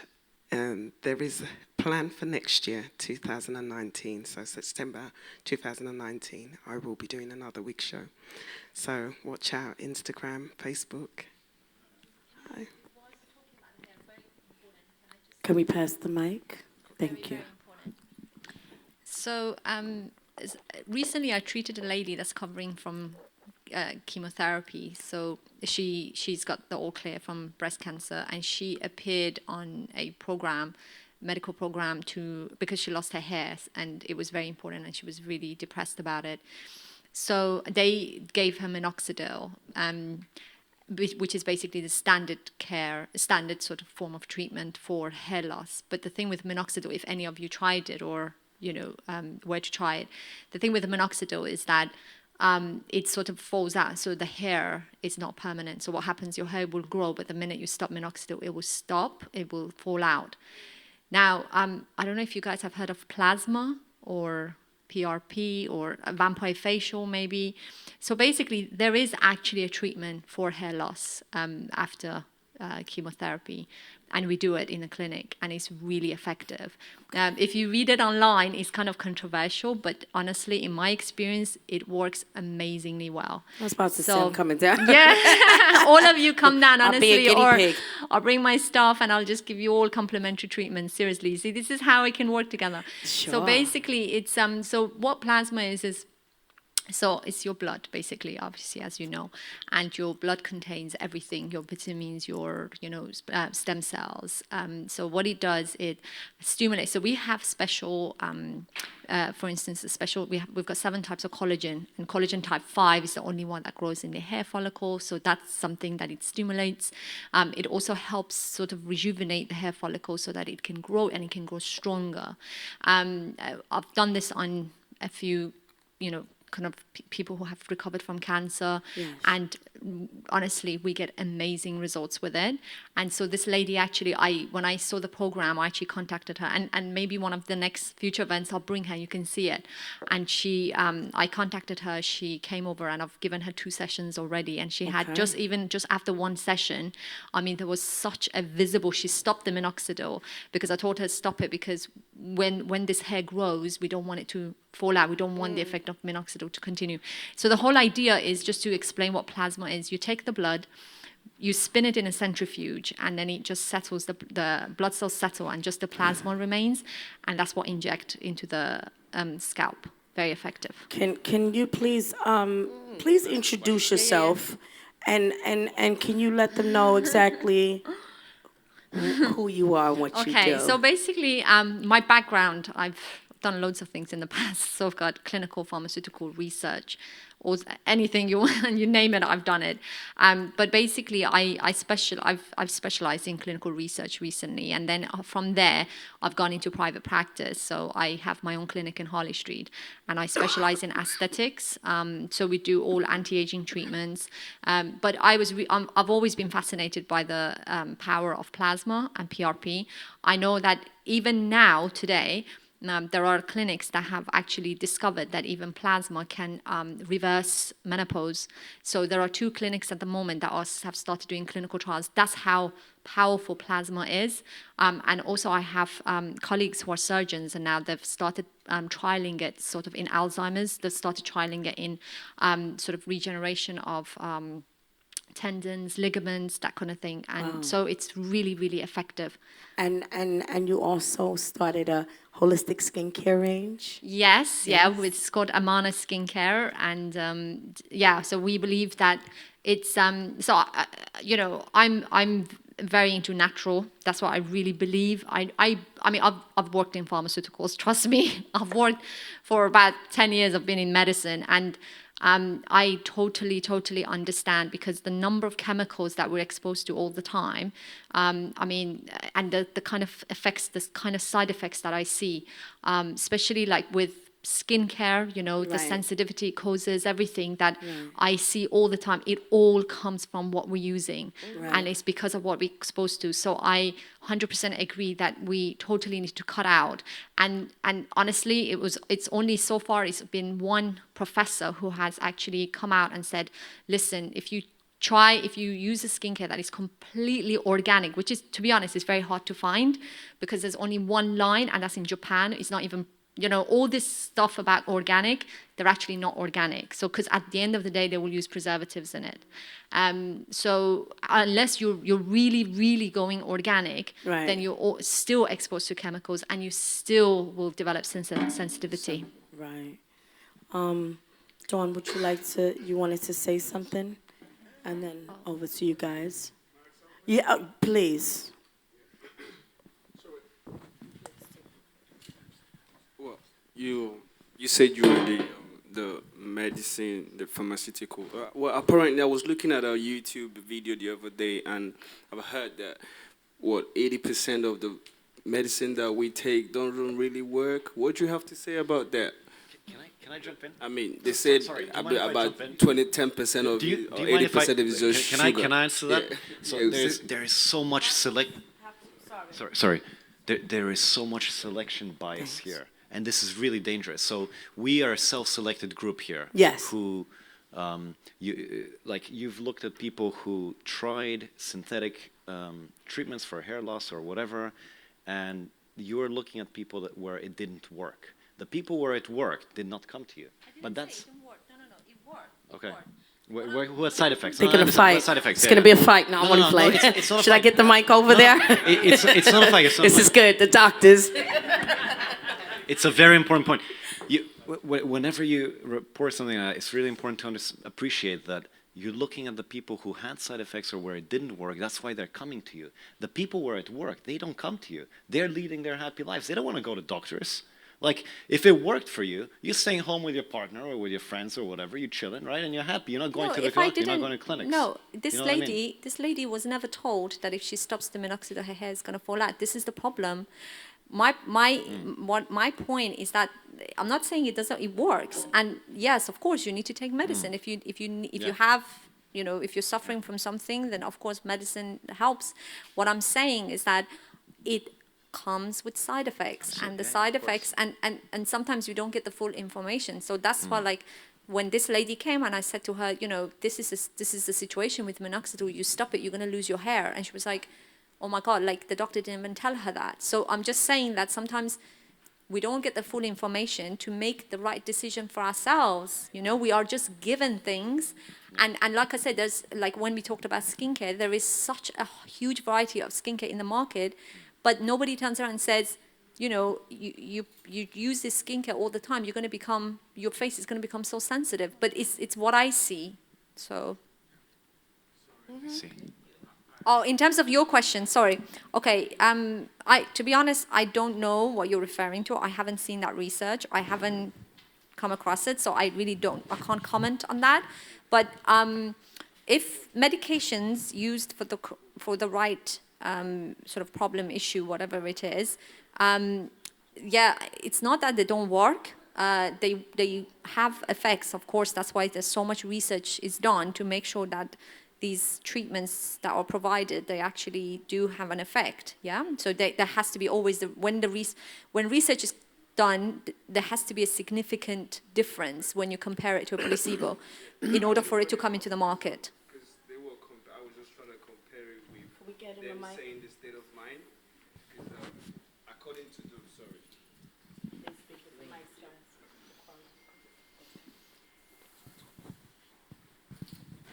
there is a plan for next year, 2019. So September 2019, I will be doing another wig show. So watch out, Instagram, Facebook. Hi. Can we pass the mic? Thank you. So recently I treated a lady that's covering from chemotherapy. So she's got the all clear from breast cancer, and she appeared on a program, medical program, because she lost her hair, and it was very important, and she was really depressed about it. So they gave her minoxidil, which is basically the standard sort of form of treatment for hair loss. But the thing with minoxidil, if any of you tried it or were to try it, the thing with the minoxidil is that it sort of falls out, so the hair is not permanent. So what happens, your hair will grow, but the minute you stop minoxidil, it will stop, it will fall out. Now, I don't know if you guys have heard of plasma or PRP or a vampire facial maybe. So basically, there is actually a treatment for hair loss after chemotherapy, and we do it in a clinic, and it's really effective. If you read it online, it's kind of controversial, but honestly, in my experience, it works amazingly well. I was about to say I'm coming down. Yeah, all of you come down, honestly, I'll be a guinea pig. I'll bring my staff and I'll just give you all complimentary treatment. Seriously, see, this is how it can work together. Sure. So basically, it's so what plasma is. So it's your blood, basically, obviously, as you know, and your blood contains everything: your vitamins, your stem cells. So what it does, it stimulates. So we have special, for instance, we've got 7 types of collagen, and collagen type 5 is the only one that grows in the hair follicle. So that's something that it stimulates. It also helps sort of rejuvenate the hair follicle so that it can grow, and it can grow stronger. I've done this on a few, kind of people who have recovered from cancer. Yes. And honestly, we get amazing results with it. And so this lady actually, when I saw the program, I actually contacted her, and maybe one of the next future events, I'll bring her, you can see it. And she, I contacted her, she came over, and I've given her 2 sessions already, and she had just after 1 session, I mean, there was such a visible, she stopped the minoxidil, because I told her to stop it, because when this hair grows, we don't want it to fall out. We don't want the effect of minoxidil to continue. So the whole idea is, just to explain what plasma is, you take the blood, you spin it in a centrifuge, and then it just settles, the blood cells settle, and just the plasma remains, and that's what inject into the scalp. Very effective. Can you please introduce yourself, and can you let them know exactly who you are and what you do? Okay, so basically, my background, I've I've done loads of things in the past. So I've got clinical pharmaceutical research, or anything you want, you name it, I've done it. But basically, I've specialized in clinical research recently, and then from there, I've gone into private practice. So I have my own clinic in Harley Street, and I specialize in aesthetics. So we do all anti-aging treatments. But I've always been fascinated by the power of plasma and PRP. I know that even now, today, there are clinics that have actually discovered that even plasma can reverse menopause. So there are 2 clinics at the moment that have started doing clinical trials. That's how powerful plasma is. And also I have colleagues who are surgeons, and now they've started trialing it sort of in Alzheimer's. They've started trialing it in sort of regeneration of tendons, ligaments, that kind of thing. And so it's really, really effective. And you also started a holistic skincare range? Yes, yeah, it's called Amana Skincare. And so we believe that it's, I'm very into natural. That's what I really believe. I mean, I've worked in pharmaceuticals, trust me. I've worked for about 10 years, I've been in medicine, and I totally understand, because the number of chemicals that we're exposed to all the time, and the kind of effects, the kind of side effects that I see, especially like with skincare, the sensitivity it causes, everything that I see all the time, it all comes from what we're using, and it's because of what we're exposed to. So I 100% agree that we totally need to cut out. And honestly, it's only so far, it's been one professor who has actually come out and said, listen, if you use a skincare that is completely organic, which is, to be honest, is very hard to find, because there's only one line, and that's in Japan. It's not even, all this stuff about organic, they're actually not organic. So, because at the end of the day, they will use preservatives in it. So unless you're really, really going organic, then you're still exposed to chemicals, and you still will develop sensitivity. Right. Dawn, would you wanted to say something? And then over to you guys. Yeah, please. Well, you said you were the medicine, the pharmaceutical. Well, apparently I was looking at a YouTube video the other day, and I've heard that 80% of the medicine that we take don't really work. What do you have to say about that? Can I jump in? I mean, they said about 10% of it, or 80% of it is just sugar. Can I answer that? Yeah. So there is so much Sorry. There is so much selection bias here, and this is really dangerous. So we are a self-selected group here. Yes. Who, you've looked at people who tried synthetic treatments for hair loss or whatever, and you're looking at people where it didn't work. The people where it worked did not come to you. But that's... It didn't work. No, it worked. Okay. What side effects? They're going to fight. What side effects? It's going to be a fight. No, I'm only playing. It's not a Should I fight. get the mic over there? It's not a fight. This is good. The doctors. It's a very important point. Whenever you report something, it's really important to appreciate that you're looking at the people who had side effects or where it didn't work. That's why they're coming to you. The people where it worked, they don't come to you. They're leading their happy lives. They don't want to go to doctors. Like, if it worked for you, you're staying home with your partner or with your friends or whatever, you're chilling, right? And you're happy. You're not going to the doctor, you're not going to clinics. No, this You know what I mean? this lady was never told that if she stops the minoxidil, her hair is going to fall out. This is the problem. My point is that I'm not saying it works. And yes, of course, you need to take medicine. If you have, if you're suffering from something, then of course medicine helps. What I'm saying is that it comes with side effects, and the side effects, and sometimes you don't get the full information. So that's why, like, when this lady came and I said to her, this is the situation with minoxidil, you stop it, you're going to lose your hair. And she was like, oh my God, like the doctor didn't even tell her that. So I'm just saying that sometimes we don't get the full information to make the right decision for ourselves. We are just given things. And like I said, there's, like, when we talked about skincare, there is such a huge variety of skincare in the market, but nobody turns around and says, you use this skincare all the time, your face is going to become so sensitive. But it's what I see. So. See. Oh, in terms of your question, sorry. Okay, to be honest, I don't know what you're referring to. I haven't seen that research. I haven't come across it, so I really I can't comment on that. But if medications used for the right sort of problem issue, whatever it is, yeah, it's not that they don't work. They have effects, of course. That's why there's so much research is done to make sure that these treatments that are provided, they actually do have an effect. Yeah. So there has to be always when research is done, there has to be a significant difference when you compare it to a placebo, in order for it to come into the market. Because I was just trying to compare it with them saying the state of mind. Because according to the, sorry.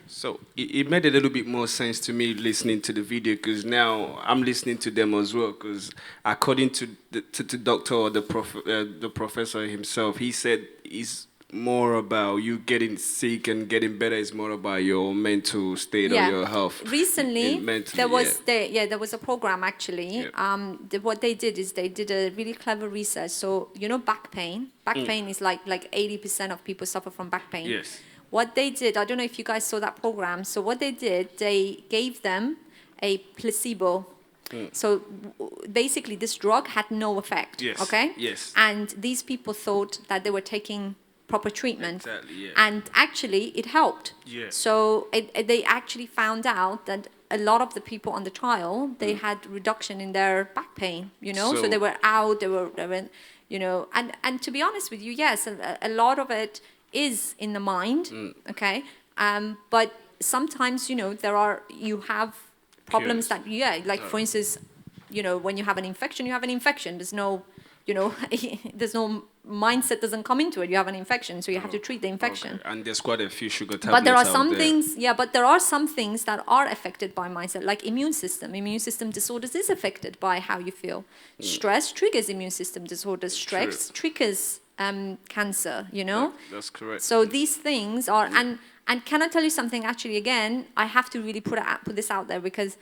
So it made a little bit more sense to me listening to the video, because now I'm listening to them as well. Because according to the doctor or the professor himself, he said it's more about you getting sick and getting better. It's more about your mental state or your health. Recently, there was a program actually. Yeah. What they did is they did a really clever research. So back pain. Back pain is like 80% of people suffer from back pain. Yes. What they did, I don't know if you guys saw that program. So what they did, they gave them a placebo. So basically, this drug had no effect. Yes. Okay. Yes. And these people thought that they were taking proper treatment. Exactly. Yeah. And actually, it helped. Yeah. So they actually found out that a lot of the people on the trial, they had reduction in their back pain. So they were out. They were. And to be honest with you, yes, a lot of it is in the mind, okay? But sometimes, you have problems that, for instance, when you have an infection, you have an infection. There's no, there's no mindset doesn't come into it. You have an infection, so you have to treat the infection. Okay. And there's quite a few sugar tablets. But there are some things, but there are some things that are affected by mindset, like immune system. Immune system disorders is affected by how you feel. Stress triggers immune system disorders. Stress triggers cancer, That's correct. So these things are, and can I tell you something? Actually, again, I have to really put this out there, because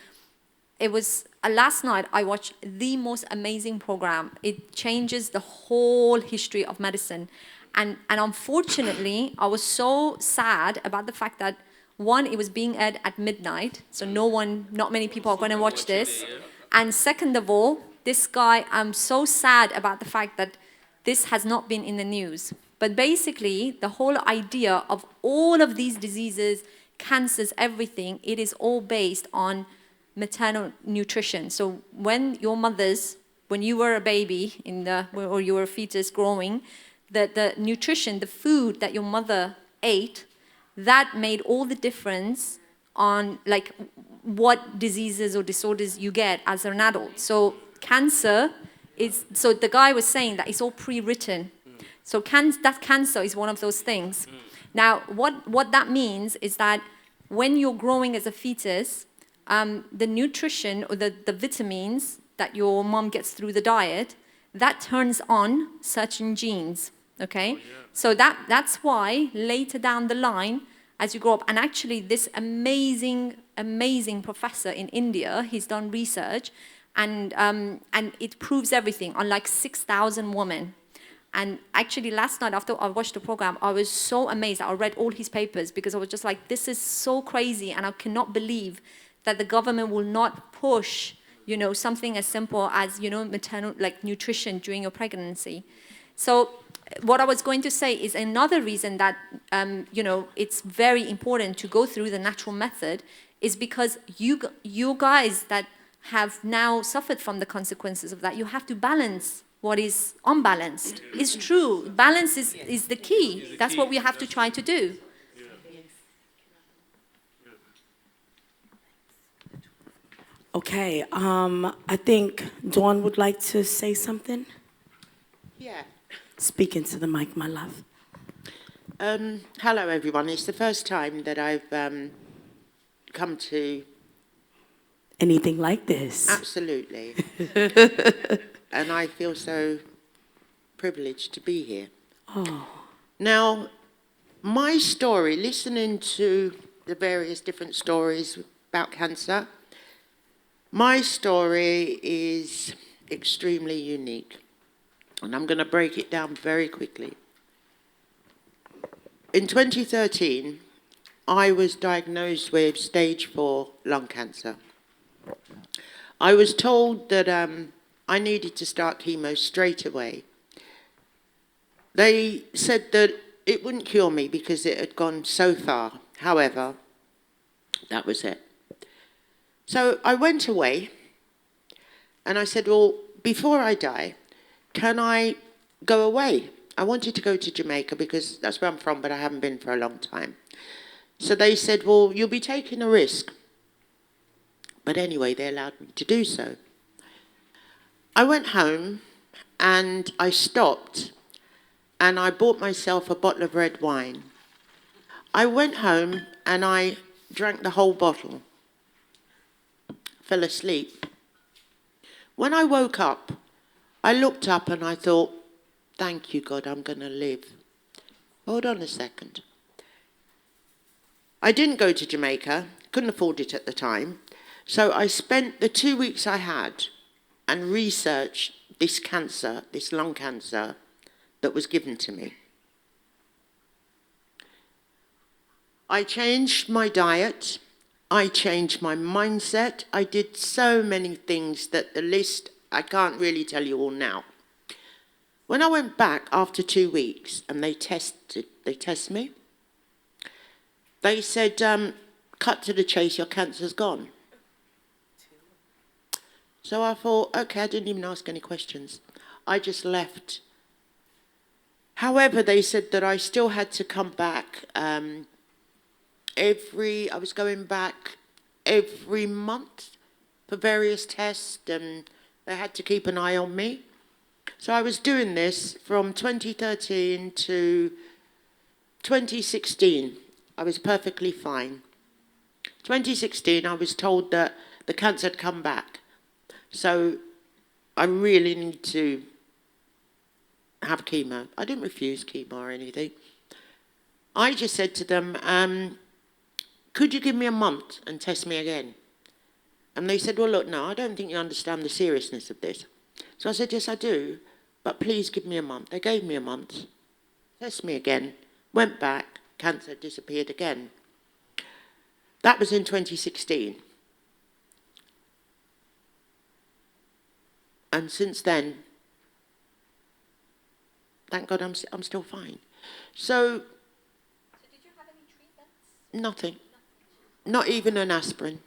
it was last night I watched the most amazing program. It changes the whole history of medicine, and unfortunately, I was so sad about the fact that one, it was being aired at midnight, so not many people are going to watch this, and second of all, this guy, I'm so sad about the fact that this has not been in the news. But basically, the whole idea of all of these diseases, cancers, everything, it is all based on maternal nutrition. So when you were a baby or you were a fetus growing, the nutrition, the food that your mother ate, that made all the difference on what diseases or disorders you get as an adult. So cancer, so the guy was saying that it's all pre-written. So that cancer is one of those things. Now, what that means is that when you're growing as a fetus, the nutrition or the vitamins that your mom gets through the diet, that turns on certain genes, okay? So that's why later down the line, as you grow up, and actually this amazing professor in India, he's done research, and it proves everything on 6,000 women. And actually last night after I watched the program, I was so amazed. I read all his papers because I was just like, this is so crazy, and I cannot believe that the government will not push, something as simple as, maternal, nutrition during your pregnancy. So what I was going to say is another reason that, it's very important to go through the natural method is because you guys that have now suffered from the consequences of that, you have to balance what is unbalanced. It's true. Balance is the key. That's what we have to try to do. Okay, I think Dawn would like to say something. Yeah. Speak into the mic, my love. Hello, everyone. It's the first time that I've come to... Anything like this. Absolutely. And I feel so privileged to be here. Oh. Now, my story, listening to the various different stories about cancer, My story is extremely unique, and I'm going to break it down very quickly. In 2013, I was diagnosed with stage 4 lung cancer. I was told that I needed to start chemo straight away. They said that it wouldn't cure me because it had gone so far. However, that was it. So I went away and I said, well, before I die, can I go away? I wanted to go to Jamaica because that's where I'm from, but I haven't been for a long time. So they said, well, you'll be taking a risk. But anyway, they allowed me to do so. I went home and I stopped and I bought myself a bottle of red wine. I went home and I drank the whole bottle. Fell asleep. When I woke up, I looked up and I thought, thank you, God, I'm going to live. Hold on a second. I didn't go to Jamaica, couldn't afford it at the time, so I spent the 2 weeks I had and researched this cancer, this lung cancer, that was given to me. I changed my diet, I changed my mindset, I did so many things that the list, I can't really tell you all now. When I went back after 2 weeks and they test me, they said, cut to the chase, your cancer's gone. So I thought, okay, I didn't even ask any questions. I just left. However, they said that I still had to come back I was going back every month for various tests, and they had to keep an eye on me. So I was doing this from 2013 to 2016. I was perfectly fine. 2016, I was told that the cancer had come back. So I really need to have chemo. I didn't refuse chemo or anything. I just said to them, could you give me a month and test me again? And they said, well, look, no, I don't think you understand the seriousness of this. So I said, yes, I do, but please give me a month. They gave me a month, test me again, went back, cancer disappeared again. That was in 2016. And since then, thank God I'm still fine. So did you have any treatments? Nothing. Not even an aspirin.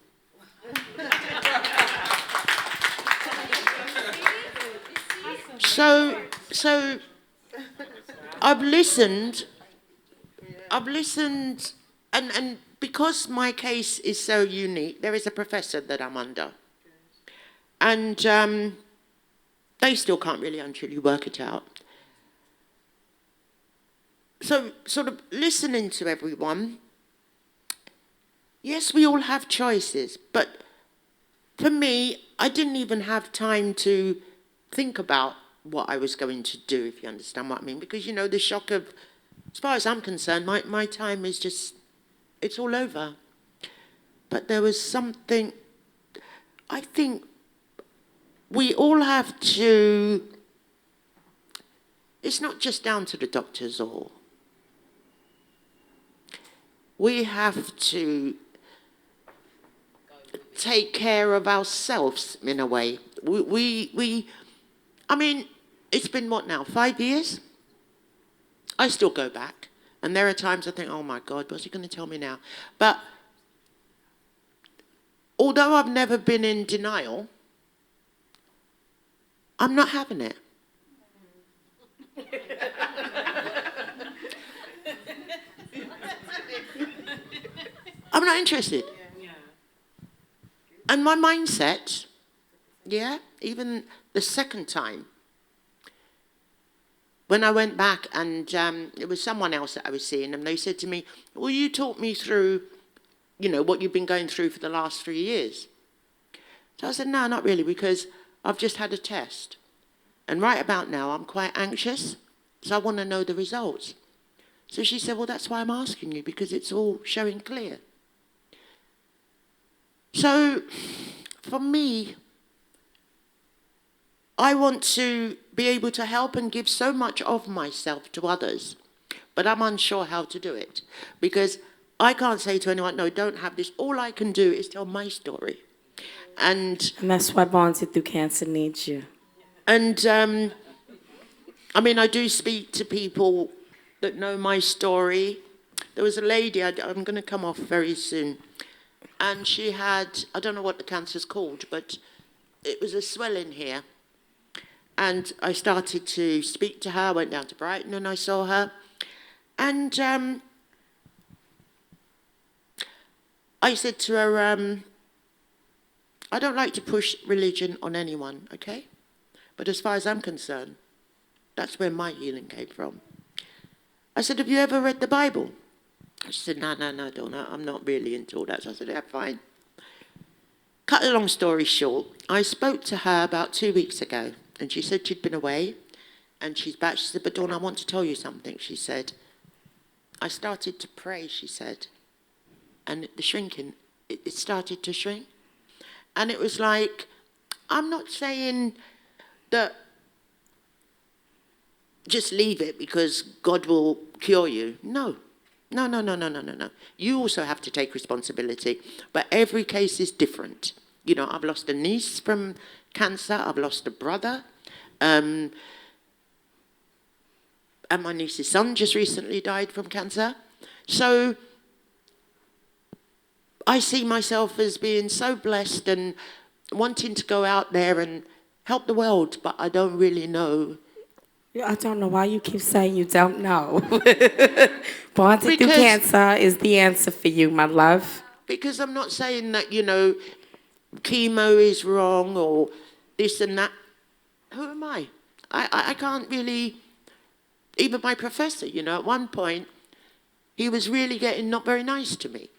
So I've listened, and because my case is so unique, there is a professor that I'm under. And they still can't really actually work it out. So sort of listening to everyone, yes, we all have choices, but for me, I didn't even have time to think about what I was going to do, if you understand what I mean. Because, you know, the shock of, as far as I'm concerned, my time is just, it's all over. But there was something, I think we all have to, it's not just down to the doctors or, we have to take care of ourselves in a way. I mean, it's been what now, 5 years? I still go back. And there are times I think, oh my God, what's he going to tell me now? But although I've never been in denial, I'm not having it. I'm not interested. And my mindset, yeah, even the second time, when I went back and it was someone else that I was seeing, and they said to me, well, you talk me through, you know, what you've been going through for the last 3 years. So I said, no, not really, because I've just had a test. And right about now, I'm quite anxious, so I want to know the results. So she said, well, that's why I'm asking you, because it's all showing clear. So for me, I want to be able to help and give so much of myself to others, but I'm unsure how to do it because I can't say to anyone, no, don't have this. All I can do is tell my story. And that's why Bonded Through Cancer needs you. And I mean, I do speak to people that know my story. There was a lady, I'm going to come off very soon, and she had, I don't know what the cancer's called, but it was a swelling here. And I started to speak to her. I went down to Brighton and I saw her. And I said to her, I don't like to push religion on anyone, okay? But as far as I'm concerned, that's where my healing came from. I said, have you ever read the Bible? She said, no, Donna, I'm not really into all that. So I said, yeah, fine. Cut a long story short, I spoke to her about 2 weeks ago, and she said she'd been away, and she's back. She said, but Dawn, I want to tell you something. She said, I started to pray, she said, and the shrinking, it started to shrink. And it was like, I'm not saying that just leave it because God will cure you. No. You also have to take responsibility, but every case is different. You know, I've lost a niece from cancer, I've lost a brother, and my niece's son just recently died from cancer. So I see myself as being so blessed and wanting to go out there and help the world, but I don't really know. I don't know why you keep saying you don't know. Bonded Through Cancer is the answer for you, my love. Because I'm not saying that, you know, chemo is wrong or this and that. Who am I? I can't really, even my professor, you know, at one point, he was really getting not very nice to me.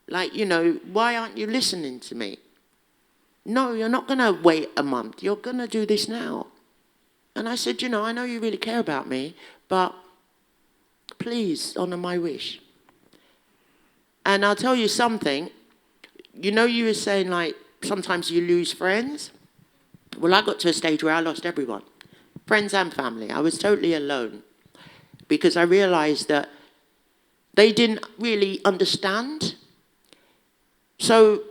Like, you know, why aren't you listening to me? No, you're not going to wait a month. You're going to do this now. And I said, you know, I know you really care about me, but please honour my wish. And I'll tell you something. You know, you were saying, like, sometimes you lose friends. Well, I got to a stage where I lost everyone, friends and family. I was totally alone because I realised that they didn't really understand. So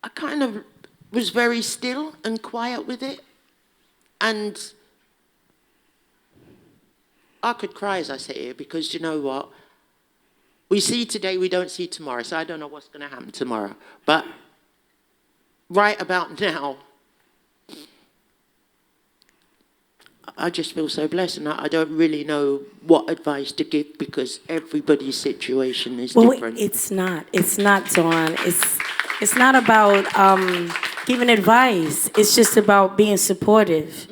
I kind of was very still and quiet with it. And I could cry as I sit here because you know what? We see today, we don't see tomorrow. So I don't know what's going to happen tomorrow. But right about now, I just feel so blessed. And I don't really know what advice to give because everybody's situation is different. It's not. It's not, Dawn. It's not about giving advice. It's just about being supportive.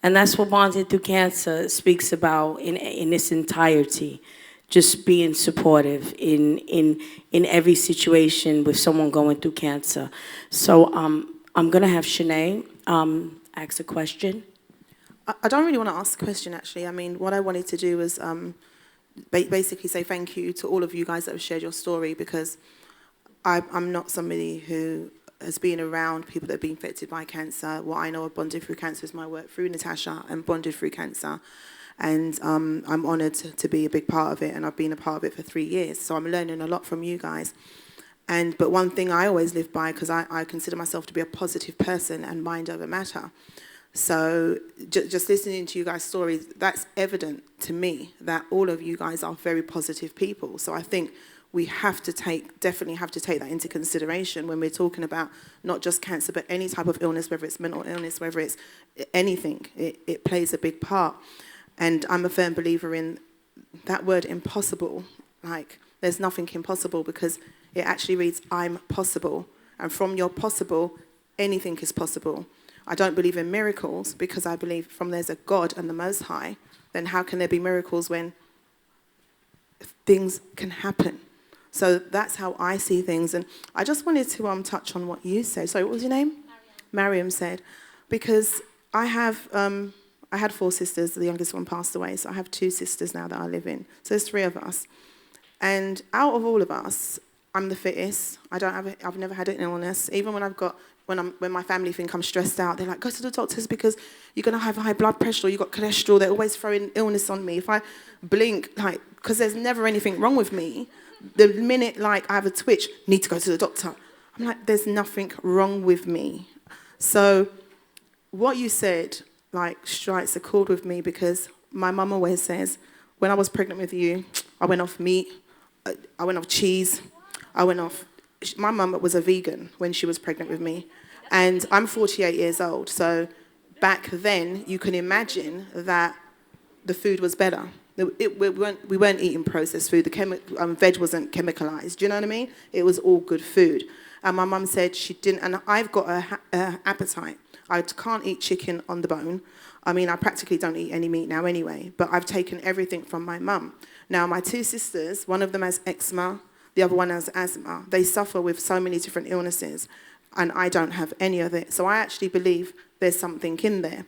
And that's what Bonded Through Cancer speaks about in its entirety. Just being supportive in every situation with someone going through cancer. So I'm going to have Shanae ask a question. I don't really want to ask a question, actually. I mean, what I wanted to do was basically say thank you to all of you guys that have shared your story because I'm not somebody who has been around people that have been infected by cancer. What I know of Bonded Through Cancer is my work through Natasha and Bonded Through Cancer. And I'm honoured to be a big part of it, and I've been a part of it for 3 years. So I'm learning a lot from you guys. But one thing I always live by, because I consider myself to be a positive person and mind over matter. So just listening to you guys' stories, that's evident to me that all of you guys are very positive people. So I think we definitely have to take that into consideration when we're talking about not just cancer, but any type of illness, whether it's mental illness, whether it's anything, it plays a big part. And I'm a firm believer in that word impossible. Like, there's nothing impossible because it actually reads, I'm possible. And from your possible, anything is possible. I don't believe in miracles because I believe from there's a God and the Most High, then how can there be miracles when things can happen? So that's how I see things. And I just wanted to touch on what you said. Sorry, what was your name? Mariam said. Because I had 4 sisters. The youngest one passed away. So I have 2 sisters now that I live in. So there's 3 of us. And out of all of us, I'm the fittest. I've never had an illness. Even when my family think I'm stressed out, they're like, go to the doctors because you're gonna have high blood pressure or you got cholesterol. They're always throwing illness on me. If I blink, like, because there's never anything wrong with me. The minute like I have a twitch, need to go to the doctor. I'm like, there's nothing wrong with me. So what you said like strikes a chord with me because my mum always says, when I was pregnant with you, I went off meat, I went off cheese, my mum was a vegan when she was pregnant with me. And I'm 48 years old. So back then, you can imagine that the food was better. We weren't eating processed food. The veg wasn't chemicalized. Do you know what I mean? It was all good food. And my mum said she didn't, and I've got an appetite. I can't eat chicken on the bone. I mean, I practically don't eat any meat now anyway, but I've taken everything from my mum. Now, my two sisters, one of them has eczema, the other one has asthma. They suffer with so many different illnesses, and I don't have any of it. So I actually believe there's something in there.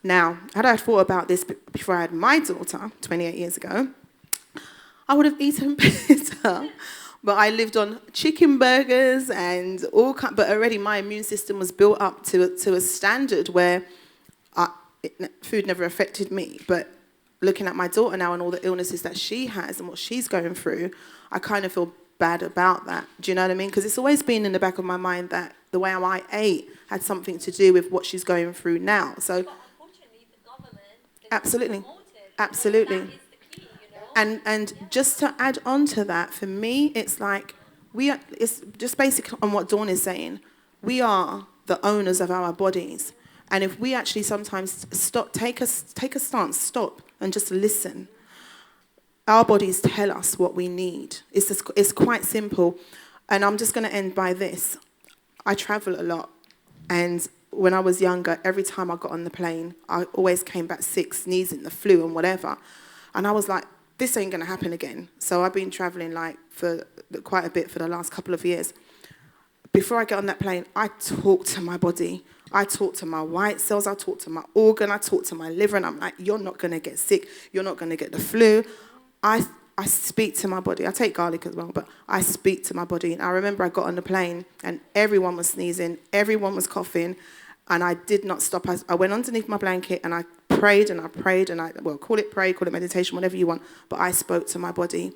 Now, had I thought about this before I had my daughter, 28 years ago, I would have eaten better. But I lived on chicken burgers and all kinds, but already my immune system was built up to a standard where food never affected me. But looking at my daughter now and all the illnesses that she has and what she's going through, I kind of feel bad about that. Do you know what I mean? Because it's always been in the back of my mind that the way I ate had something to do with what she's going through now. So, absolutely, absolutely. And just to add on to that, for me, it's like it's just basic on what Dawn is saying. We are the owners of our bodies. And if we actually sometimes take a stance, stop and just listen, our bodies tell us what we need. It's quite simple. And I'm just going to end by this. I travel a lot. And when I was younger, every time I got on the plane, I always came back sick, sneezing, the flu and whatever. And I was like, this ain't going to happen again. So I've been traveling like for quite a bit for the last couple of years. Before I get on that plane, I talk to my body. I talk to my white cells. I talk to my organ. I talk to my liver. And I'm like, you're not going to get sick. You're not going to get the flu. I speak to my body. I take garlic as well, but I speak to my body. And I remember I got on the plane and everyone was sneezing. Everyone was coughing. And I did not stop. I went underneath my blanket and I prayed and I prayed and call it pray, call it meditation, whatever you want. But I spoke to my body.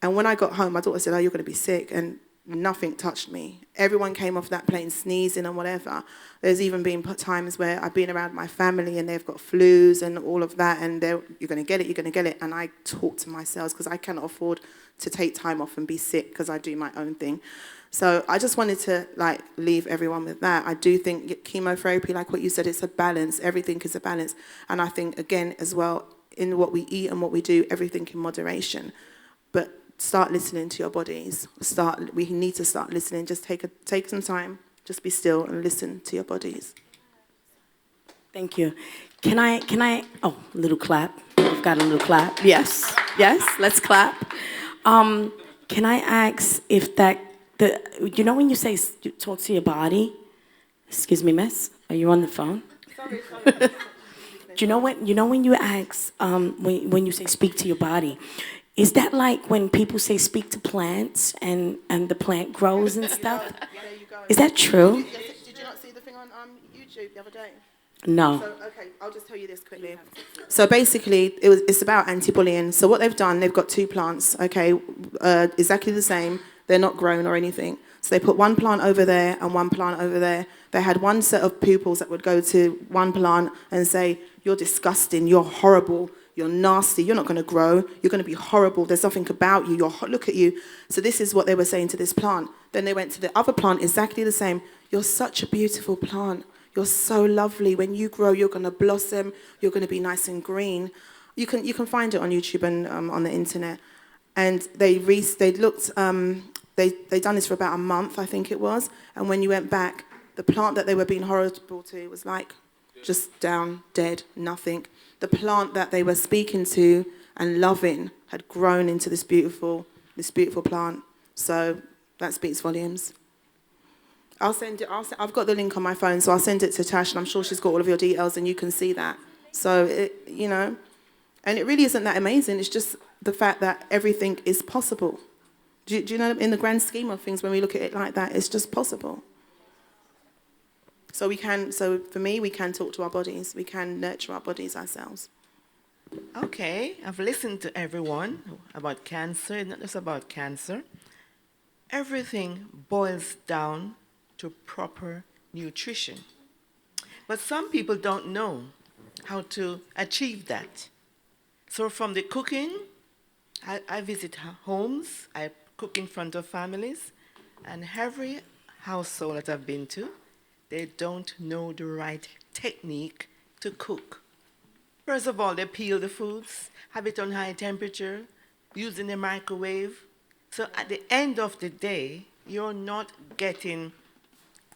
And when I got home, my daughter said, oh, you're going to be sick. And nothing touched me. Everyone came off that plane sneezing and whatever. There's even been times where I've been around my family and they've got flus and all of that. And you're going to get it, you're going to get it. And I talk to myself because I cannot afford to take time off and be sick because I do my own thing. So I just wanted to leave everyone with that. I do think chemotherapy, like what you said, it's a balance. Everything is a balance. And I think, again, as well, in what we eat and what we do, everything in moderation. But start listening to your bodies. We need to start listening. Just take some time. Just be still and listen to your bodies. Thank you. Can I, oh, little clap. We've got a little clap. Yes, let's clap. Can I ask if you know when you say talk to your body? Excuse me, miss, are you on the phone? Sorry. Do you know when you ask, when you say speak to your body, is that like when people say speak to plants and the plant grows and stuff? Is that true? Did you not see the thing on YouTube the other day? No. So, okay, I'll just tell you this quickly. So basically, it's about anti-bullying. So what they've done, they've got two plants, okay, exactly the same. They're not grown or anything. So they put one plant over there and one plant over there. They had one set of pupils that would go to one plant and say, you're disgusting, you're horrible, you're nasty, you're not going to grow, you're going to be horrible, there's nothing about you, look at you. So this is what they were saying to this plant. Then they went to the other plant, exactly the same. You're such a beautiful plant. You're so lovely. When you grow, you're going to blossom, you're going to be nice and green. You can find it on YouTube and on the internet. And they looked, they done this for about a month, I think it was. And when you went back, the plant that they were being horrible to was like just down, dead, nothing. The plant that they were speaking to and loving had grown into this beautiful plant. So that speaks volumes. I'll send it. I've got the link on my phone, so I'll send it to Tash, and I'm sure she's got all of your details, and you can see that. So and it really isn't that amazing. It's just the fact that everything is possible. Do you know, in the grand scheme of things, when we look at it like that, it's just possible. So for me, we can talk to our bodies. We can nurture our bodies ourselves. Okay, I've listened to everyone about cancer, not just about cancer. Everything boils down to proper nutrition. But some people don't know how to achieve that. So from the cooking, I visit homes, I cook in front of families, and every household that I've been to, they don't know the right technique to cook. First of all, they peel the foods, have it on high temperature, using the microwave. So at the end of the day, you're not getting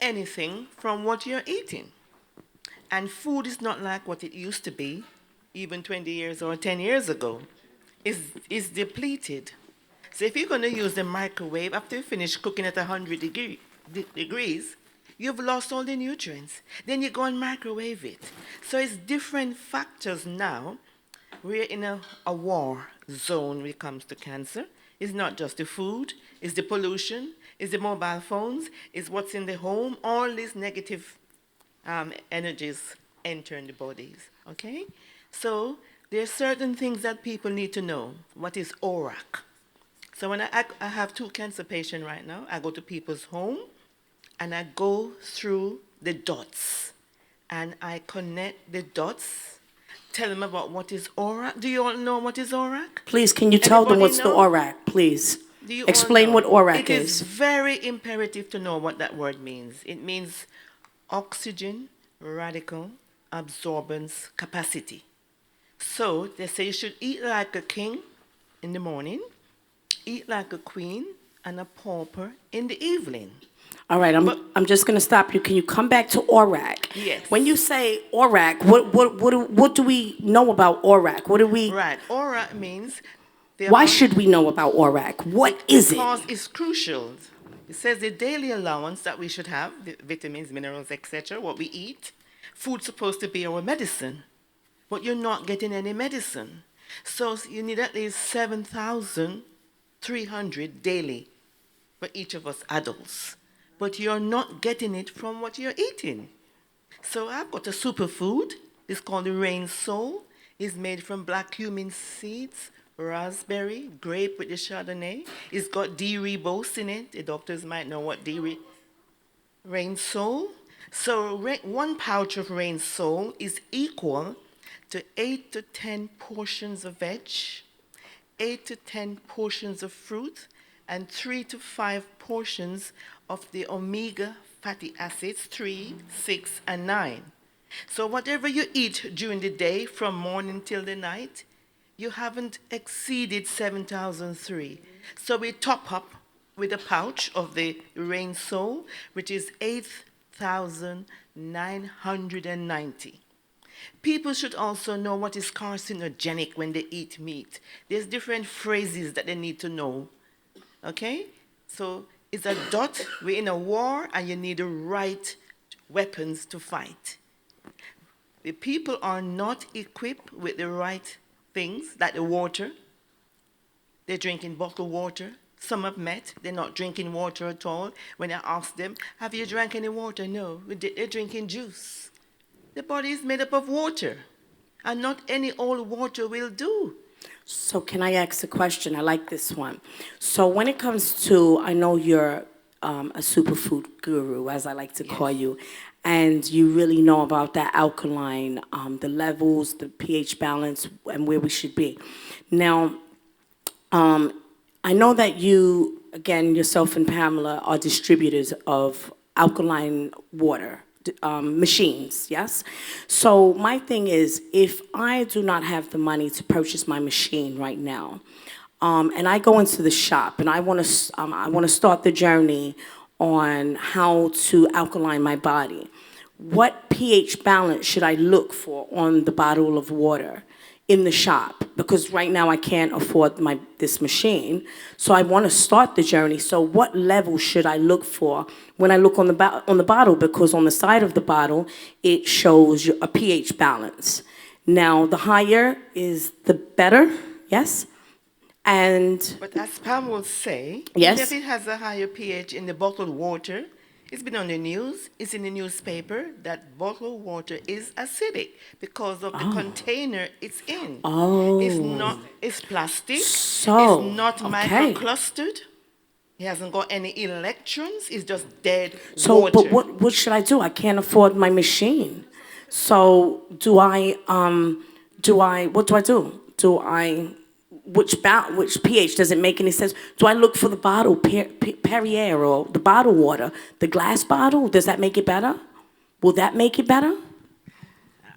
anything from what you're eating. And food is not like what it used to be, even 20 years or 10 years ago. It's depleted. So if you're going to use the microwave after you finish cooking at 100 degrees, you've lost all the nutrients. Then you go and microwave it. So it's different factors now. We're in a war zone when it comes to cancer. It's not just the food, it's the pollution, it's the mobile phones, it's what's in the home. All these negative energies enter in the bodies, okay? So there are certain things that people need to know. What is ORAC? So when I have 2 cancer patients right now, I go to people's home, and I go through the dots, and I connect the dots, tell them about what is ORAC. Do you all know what is ORAC? Please, can you tell them what's the ORAC, please? Explain what ORAC It is very imperative to know what that word means. It means oxygen, radical, absorbance, capacity. So they say you should eat like a king in the morning, eat like a queen, and a pauper in the evening. All right, I'm just going to stop you. Can you come back to ORAC? Yes. When you say ORAC, what do we know about ORAC? What do we? Right. ORAC means. Why should we know about ORAC? What is it? Because it's crucial. It says the daily allowance that we should have, the vitamins, minerals, etc., what we eat. Food's supposed to be our medicine, but you're not getting any medicine. So you need at least 7,300 daily for each of us adults. But you're not getting it from what you're eating. So I've got a superfood. It's called the Rain Soul. It's made from black cumin seeds, raspberry, grape with the Chardonnay. It's got D-ribose in it. The doctors might know what Rain Soul. So 1 pouch of Rain Soul is equal to 8 to 10 portions of veg, 8 to 10 portions of fruit, and 3 to 5 portions of the omega fatty acids, 3, 6, and 9. So whatever you eat during the day, from morning till the night, you haven't exceeded 7,003. So we top up with a pouch of the Rain Soul, which is 8,990. People should also know what is carcinogenic when they eat meat. There's different phrases that they need to know. Okay? So it's a dot. We're in a war, and you need the right weapons to fight. The people are not equipped with the right things, like the water. They're drinking bottled water. Some have met, they're not drinking water at all. When I ask them, have you drank any water? No, they're drinking juice. The body is made up of water, and not any old water will do. So can I ask a question? I like this one. So when it comes to, I know you're a superfood guru, as I like to call you, and you really know about that alkaline, the levels, the pH balance, and where we should be. Now, I know that you, again, yourself and Pamela are distributors of alkaline water machines, yes? So my thing is, if I do not have the money to purchase my machine right now, and I go into the shop and I want to start the journey on how to alkaline my body, what pH balance should I look for on the bottle of water in the shop? Because right now I can't afford this machine, so I want to start the journey. So what level should I look for when I look on the bottle? Because on the side of the bottle it shows a pH balance. Now the higher is the better, yes? And But as Pam will say, Yes? even if it has a higher pH in the bottled water, it's been on the news, it's in the newspaper that bottled water is acidic because of the container it's in. It's not, it's plastic, So, it's not okay. microclustered, it hasn't got any electrons, it's just dead So, water. but what should I do? I can't afford my machine. So, what do I do? Which pH does it make any sense? Do I look for the bottle, Perrier, or the bottled water, the glass bottle? Does that make it better? Will that make it better?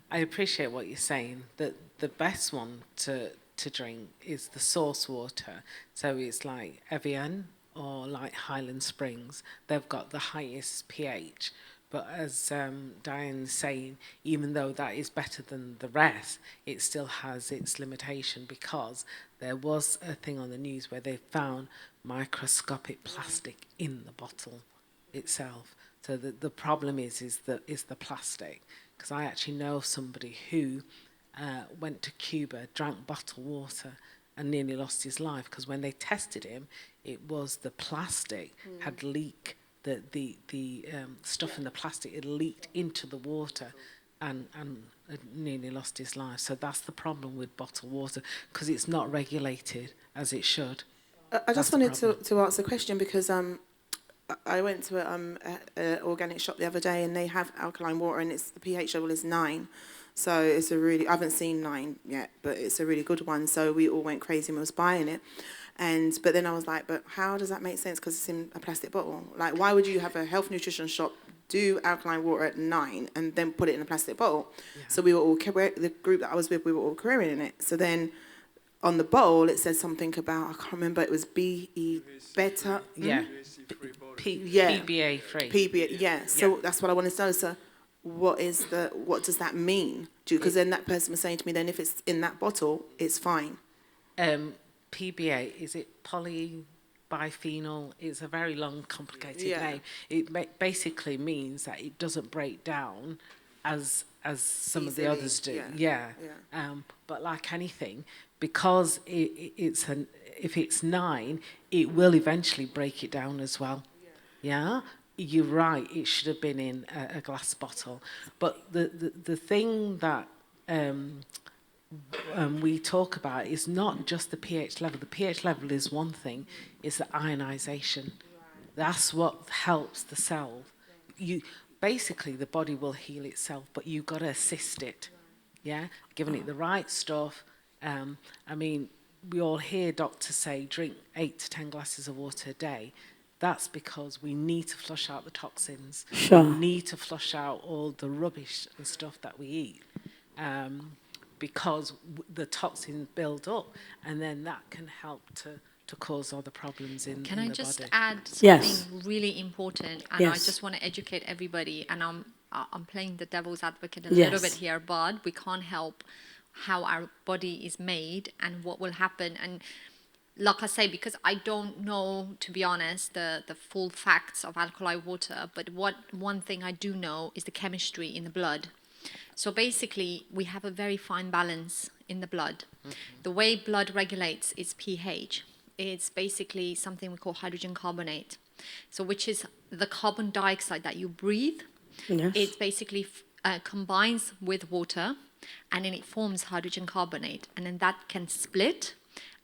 I appreciate what you're saying. That the best one to drink is the source water. So it's like Evian or like Highland Springs. They've got the highest pH. But as Diane's saying, even though that is better than the rest, it still has its limitation, because there was a thing on the news where they found microscopic plastic in the bottle itself. So the problem is the plastic. Because I actually know somebody who went to Cuba, drank bottled water, and nearly lost his life, because when they tested him, it was the plastic had leaked. The stuff in the plastic, it leaked into the water, and nearly lost his life. So that's the problem with bottled water, because it's not regulated as it should. I just wanted to ask a question, because I went to an organic shop the other day, and they have alkaline water, and the pH level is 9. So it's I haven't seen 9 yet, but it's a really good one. So we all went crazy and was buying it. But then I was like, but how does that make sense? Because it's in a plastic bottle. Like, why would you have a health nutrition shop do alkaline water at 9 and then put it in a plastic bottle? Yeah. So we were all, the group that I was with, we were all querying it. So then on the bowl, it said something about, I can't remember, it was better. Yeah. PBA free. PBA, yeah. So that's what I wanted to know. So what does that mean? Because then that person was saying to me, then if it's in that bottle, it's fine. PBA, is it polybiphenol? It's a very long, complicated name. It basically means that it doesn't break down as some of the others do. Yeah. But like anything, because if it's 9, it will eventually break it down as well. Yeah. You're right. It should have been in a glass bottle. But the thing that we talk about is not just the pH level. The pH level is one thing, it's the ionization. That's what helps the cell. Basically, the body will heal itself, but you've got to assist it, yeah? Giving it the right stuff. I mean, we all hear doctors say drink 8 to 10 glasses of water a day. That's because we need to flush out the toxins. Sure. We need to flush out all the rubbish and stuff that we eat. Because the toxins build up, and then that can help to cause all the problems in the body. Can I just add something really important? And I Yes. just want to educate everybody, and I'm playing the devil's advocate a Yes. little bit here, but we can't help how our body is made and what will happen. And like I say, because I don't know, to be honest, the full facts of alkaline water, but one thing I do know is the chemistry in the blood. So basically, we have a very fine balance in the blood. The way blood regulates its pH, it's basically something we call hydrogen carbonate. So which is the carbon dioxide that you breathe. Yes. It basically combines with water, and then it forms hydrogen carbonate. And then that can split,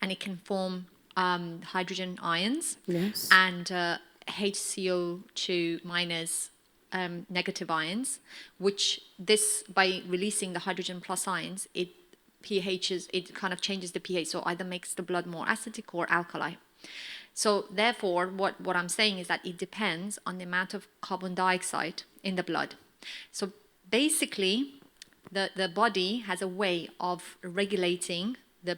and it can form hydrogen ions. Yes. And HCO2 minus negative ions, which by releasing the hydrogen plus ions, it kind of changes the pH, so either makes the blood more acidic or alkali. So therefore, what I'm saying is that it depends on the amount of carbon dioxide in the blood. So basically, the body has a way of regulating the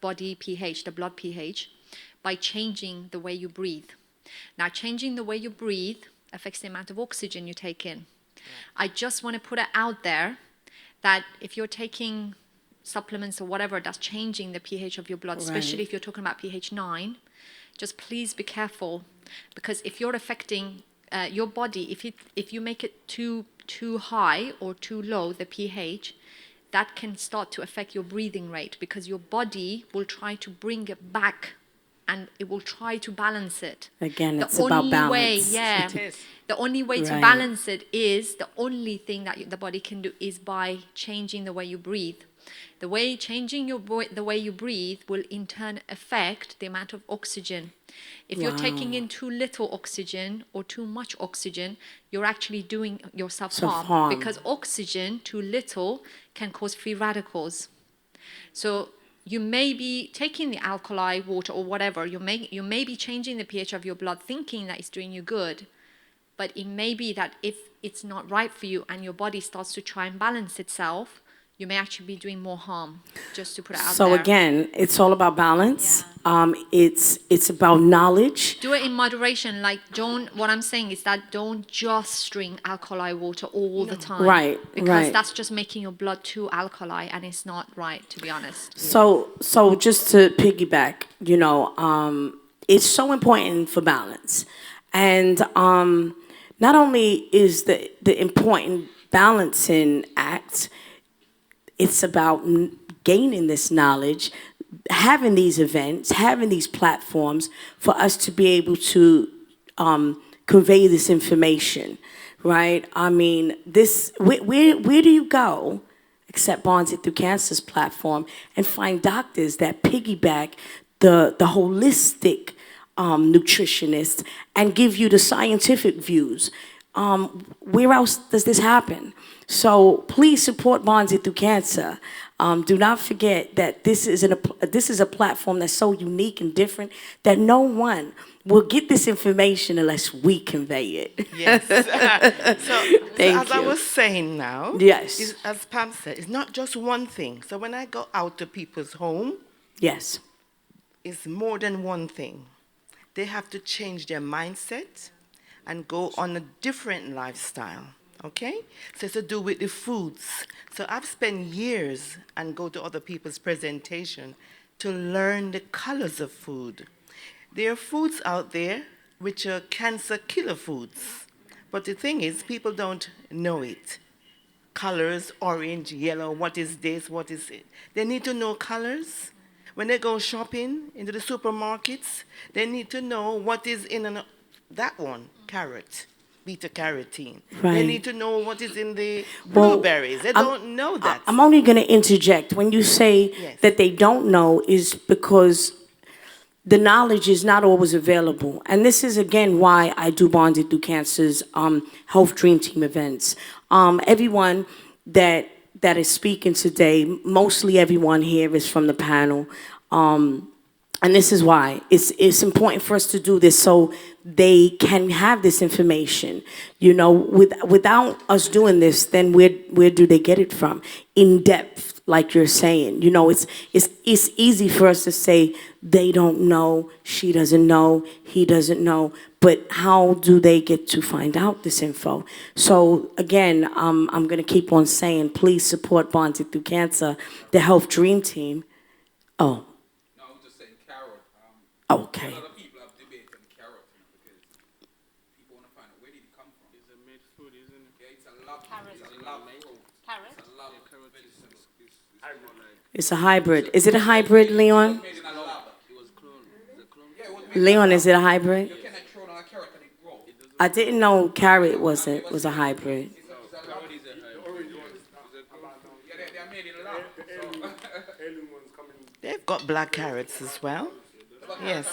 body pH, the blood pH, by changing the way you breathe. Now, changing the way you breathe affects the amount of oxygen you take in. I just want to put it out there that if you're taking supplements or whatever that's changing the pH of your blood, especially if you're talking about pH 9, just please be careful, because if you're affecting your body, if you make it too high or too low, the pH, that can start to affect your breathing rate, because your body will try to bring it back and it will try to balance it. Again, The it's about only way, balance. yeah, It is. the only way to Right. balance it is, the only thing that the body can do is by changing the way you breathe. The way changing the way you breathe will in turn affect the amount of oxygen. If you're taking in too little oxygen or too much oxygen, you're actually doing yourself Self-harm. harm, because oxygen too little can cause free radicals. So you may be taking the alkali water or whatever, you may be changing the pH of your blood thinking that it's doing you good, but it may be that if it's not right for you and your body starts to try and balance itself, you may actually be doing more harm, just to put it out So there. again, it's all about balance. It's about knowledge. Do it in moderation. Like, what I'm saying is that don't just drink alkali water all the time. Right, Because right. that's just making your blood too alkali, and it's not right, to be honest. So just to piggyback, it's so important for balance, and not only is the important balancing act, it's about gaining this knowledge, having these events, having these platforms for us to be able to convey this information, right? I mean, where do you go except Bonded Through Cancer's platform and find doctors that piggyback the holistic nutritionist and give you the scientific views? Where else does this happen? So please support Bonded Through Cancer. Do not forget that this is a platform that's so unique and different that no one will get this information unless we convey it. Yes. Thank as I you. was saying now, Yes. as Pam said, it's not just one thing. So when I go out to people's home, Yes. it's more than one thing. They have to change their mindset and go on a different lifestyle. Okay? So it's to do with the foods. So I've spent years and go to other people's presentation to learn the colors of food. There are foods out there which are cancer killer foods. But the thing is, people don't know it. Colors, orange, yellow, what is this, what is it? They need to know colors. When they go shopping into the supermarkets, they need to know what is in that one, carrot. Beta carotene. Right. They need to know what is in the Well, blueberries. They don't know that. I'm only going to interject. When you say Yes. that they don't know, is because the knowledge is not always available. And this is, again, why I do Bonded Through Cancer's Health Dream Team events. Everyone that is speaking today, mostly everyone here is from the panel. And this is why it's important for us to do this so they can have this information. Without us doing this, then where do they get it from? In depth, like you're saying. It's easy for us to say they don't know, she doesn't know, he doesn't know. But how do they get to find out this info? So again, I'm gonna keep on saying, please support Bonded Through Cancer, the Health Dream Team. Oh. Okay. It's a hybrid. Is it a hybrid, Leon? Leon, is it a hybrid? I didn't know carrot was a hybrid. They've got black carrots as well. Yes.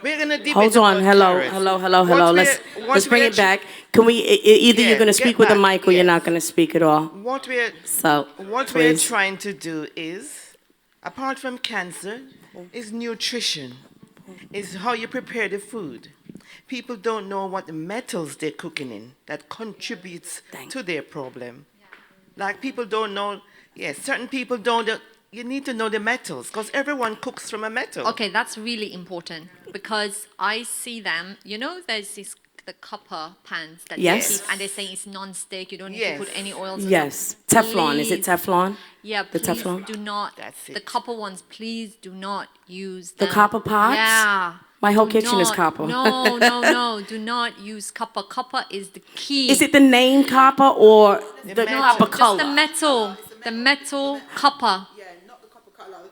We're gonna debate Hold on. about Hello. carrots. Hello. Let's bring it back. Can we? Either you're gonna speak with the mic or you're not gonna speak at all. What we're Please. trying to do is, apart from cancer, is nutrition. Is how you prepare the food. People don't know what the metals they're cooking in that contributes to their problem. Like people don't know. Yes, certain people don't. You need to know the metals because everyone cooks from a metal. Okay, that's really important because I see them. There's the copper pans that Yes. they keep, and they say it's non-stick. You don't need Yes. to put any oils. Yes. Teflon. Is it Please. Teflon? Yeah, The please Teflon? do not. That's The it. copper ones, please do not use The them. copper pots? Yeah. My whole Do kitchen is not- copper. No. Do not use copper. Copper is the key. Is it the name copper or the copper color? Just the metal copper.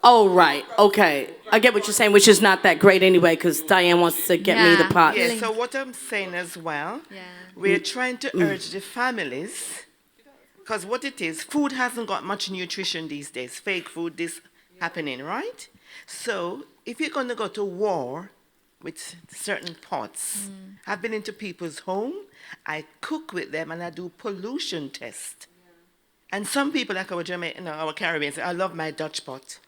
Oh, right. Okay. I get what you're saying, which is not that great anyway, because Diane wants to get me the pot. Yeah, so what I'm saying as well, we're trying to urge the families, because what it is, food hasn't got much nutrition these days. Fake food, this happening, right? So if you're going to go to war with certain pots, I've been into people's home, I cook with them, and I do pollution tests. And some people, like our Jamaican, our Caribbeans, say, I love my Dutch pot.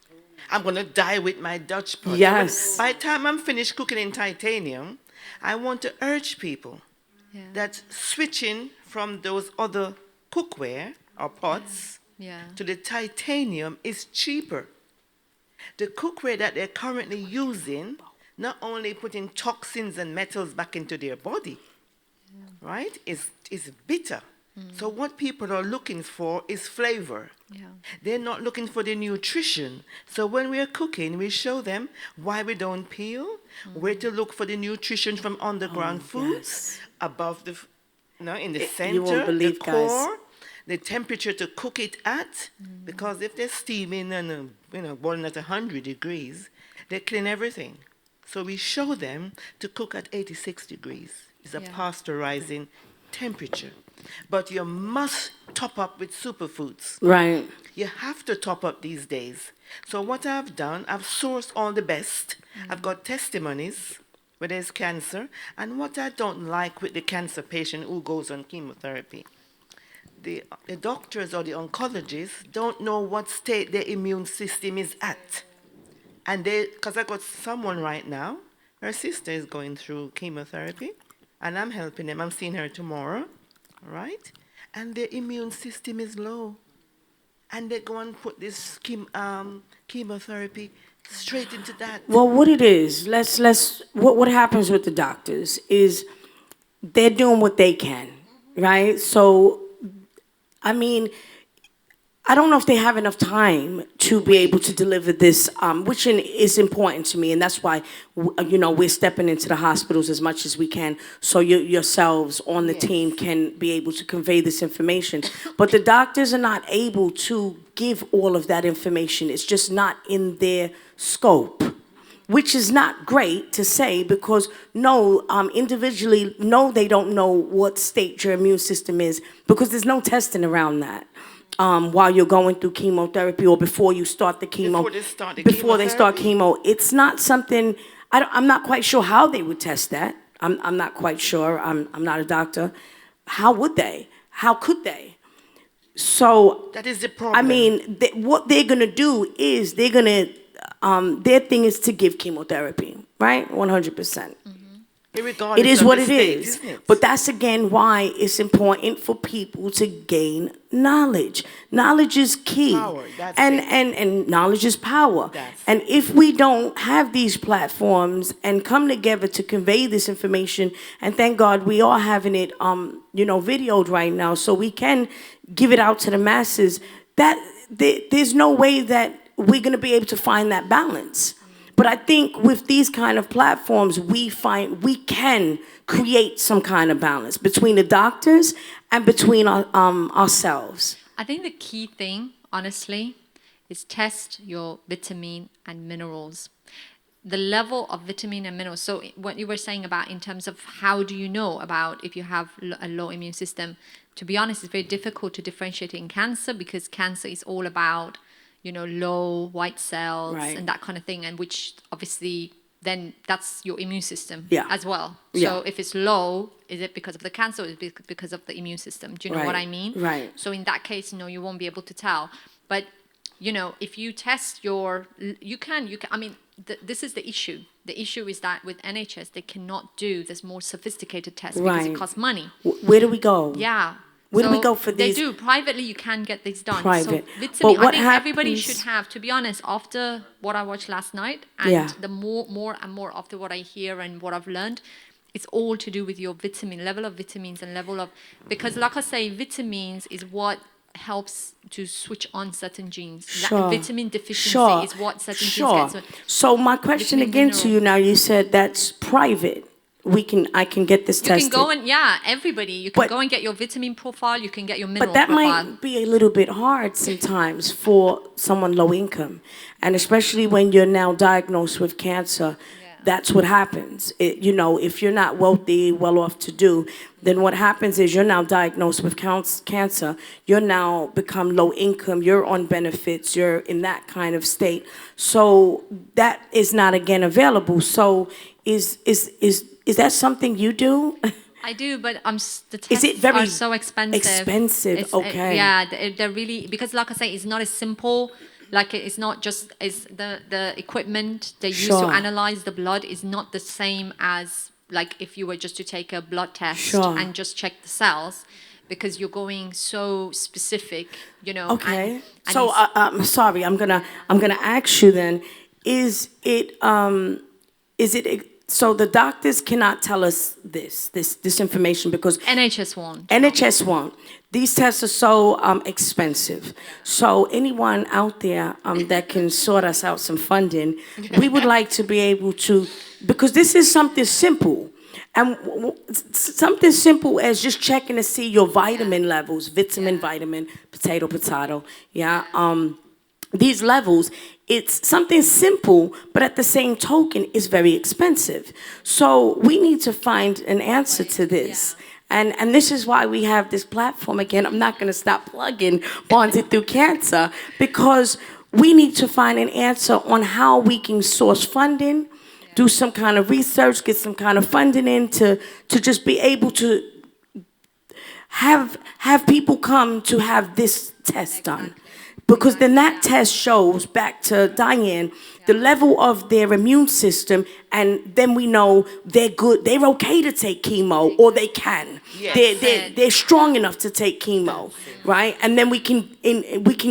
I'm going to die with my Dutch pot. Yes. By the time I'm finished cooking in titanium, I want to urge people that switching from those other cookware or pots to the titanium is cheaper. The cookware that they're currently using not only putting toxins and metals back into their body, right, is bitter. So what people are looking for is flavor. They're not looking for the nutrition. So when we're cooking, we show them why we don't peel, where to look for the nutrition from underground foods, above the, in the center, you won't believe, the core, the temperature to cook it at, because if they're steaming and boiling at 100 degrees, they clean everything. So we show them to cook at 86 degrees. It's a pasteurizing temperature. But you must top up with superfoods. Right. You have to top up these days. So what I've done, I've sourced all the best. I've got testimonies where there's cancer. And what I don't like with the cancer patient who goes on chemotherapy, the doctors or the oncologists don't know what state their immune system is at. And because I got someone right now, her sister is going through chemotherapy, and I'm helping them. I'm seeing her tomorrow. Right? And their immune system is low. And they go and put this chemotherapy straight into that. Well, what it is, what happens with the doctors is they're doing what they can, right? So, I mean, I don't know if they have enough time to be able to deliver this, which is important to me, and that's why, we're stepping into the hospitals as much as we can, so yourselves on the team can be able to convey this information. But the doctors are not able to give all of that information. It's just not in their scope, which is not great to say, because individually, they don't know what state your immune system is, because there's no testing around that. While you're going through chemotherapy or before you start the chemo. Before they start chemo. It's not something, I'm not quite sure how they would test that. I'm not quite sure. I'm not a doctor. How would they? How could they? So, that is the problem. I mean, what they're going to do is their thing is to give chemotherapy, right? 100%. It is what it is. But that's again why it's important for people to gain knowledge. Knowledge is key. Power, that's and knowledge is power. And if we don't have these platforms and come together to convey this information, and thank God we are having it videoed right now, so we can give it out to the masses, that there's no way that we're going to be able to find that balance. But I think with these kind of platforms, we can create some kind of balance between the doctors and between ourselves. I think the key thing, honestly, is test your vitamin and minerals. The level of vitamin and minerals. So what you were saying about in terms of how do you know about if you have a low immune system, to be honest, it's very difficult to differentiate in cancer, because cancer is all about low white cells and that kind of thing, and which obviously then that's your immune system as well. So if it's low, is it because of the cancer or is it because of the immune system? Do you know what I mean? Right. So in that case, you won't be able to tell. But, if you test you can, I mean, this is the issue. The issue is that with NHS, they cannot do this more sophisticated test because it costs money. Where do we go? Yeah. Where do we go for these? They do. Privately, you can get these done. Private. So vitamin, But I think everybody should have, to be honest, after what I watched last night, and the more and more after what I hear and what I've learned, it's all to do with your level of vitamins and level of, because like I say, vitamins is what helps to switch on certain genes. Sure. Vitamin deficiency Sure. is what certain Sure. genes get. So my question Vitamin, again to mineral. you now, you said that's private. I can get this You tested. can go and, everybody. You can go and get your vitamin profile. You can get your mineral But that profile. might be a little bit hard sometimes for someone low income. And especially when you're now diagnosed with cancer, that's what happens. If you're not wealthy, well off to do, then what happens is you're now diagnosed with cancer. You're now become low income. You're on benefits. You're in that kind of state. So that is not again available. So is that something you do? I do, but the tests are so expensive. Expensive, okay. They're really, because like I say, it's not as simple. Like it's not just the equipment they use to analyze the blood is not the same as like if you were just to take a blood test and just check the cells, because you're going so specific, Okay. So sorry, I'm gonna ask you then. Is it so the doctors cannot tell us this information because NHS won't. NHS won't. These tests are so expensive. So anyone out there that can sort us out some funding, we would like to be able to, because this is something simple. And something simple as just checking to see your vitamin levels, vitamin, potato, these levels, it's something simple, but at the same token, it's very expensive. So we need to find an answer to this. And this is why we have this platform. Again, I'm not going to stop plugging Bonded Through Cancer, because we need to find an answer on how we can source funding, do some kind of research, get some kind of funding in to just be able to have people come to have this test done. Because then that test shows, back to Diane, the level of their immune system, and then we know they're good, they're okay to take chemo, or they can. Yes. They're strong enough to take chemo, right? And then we can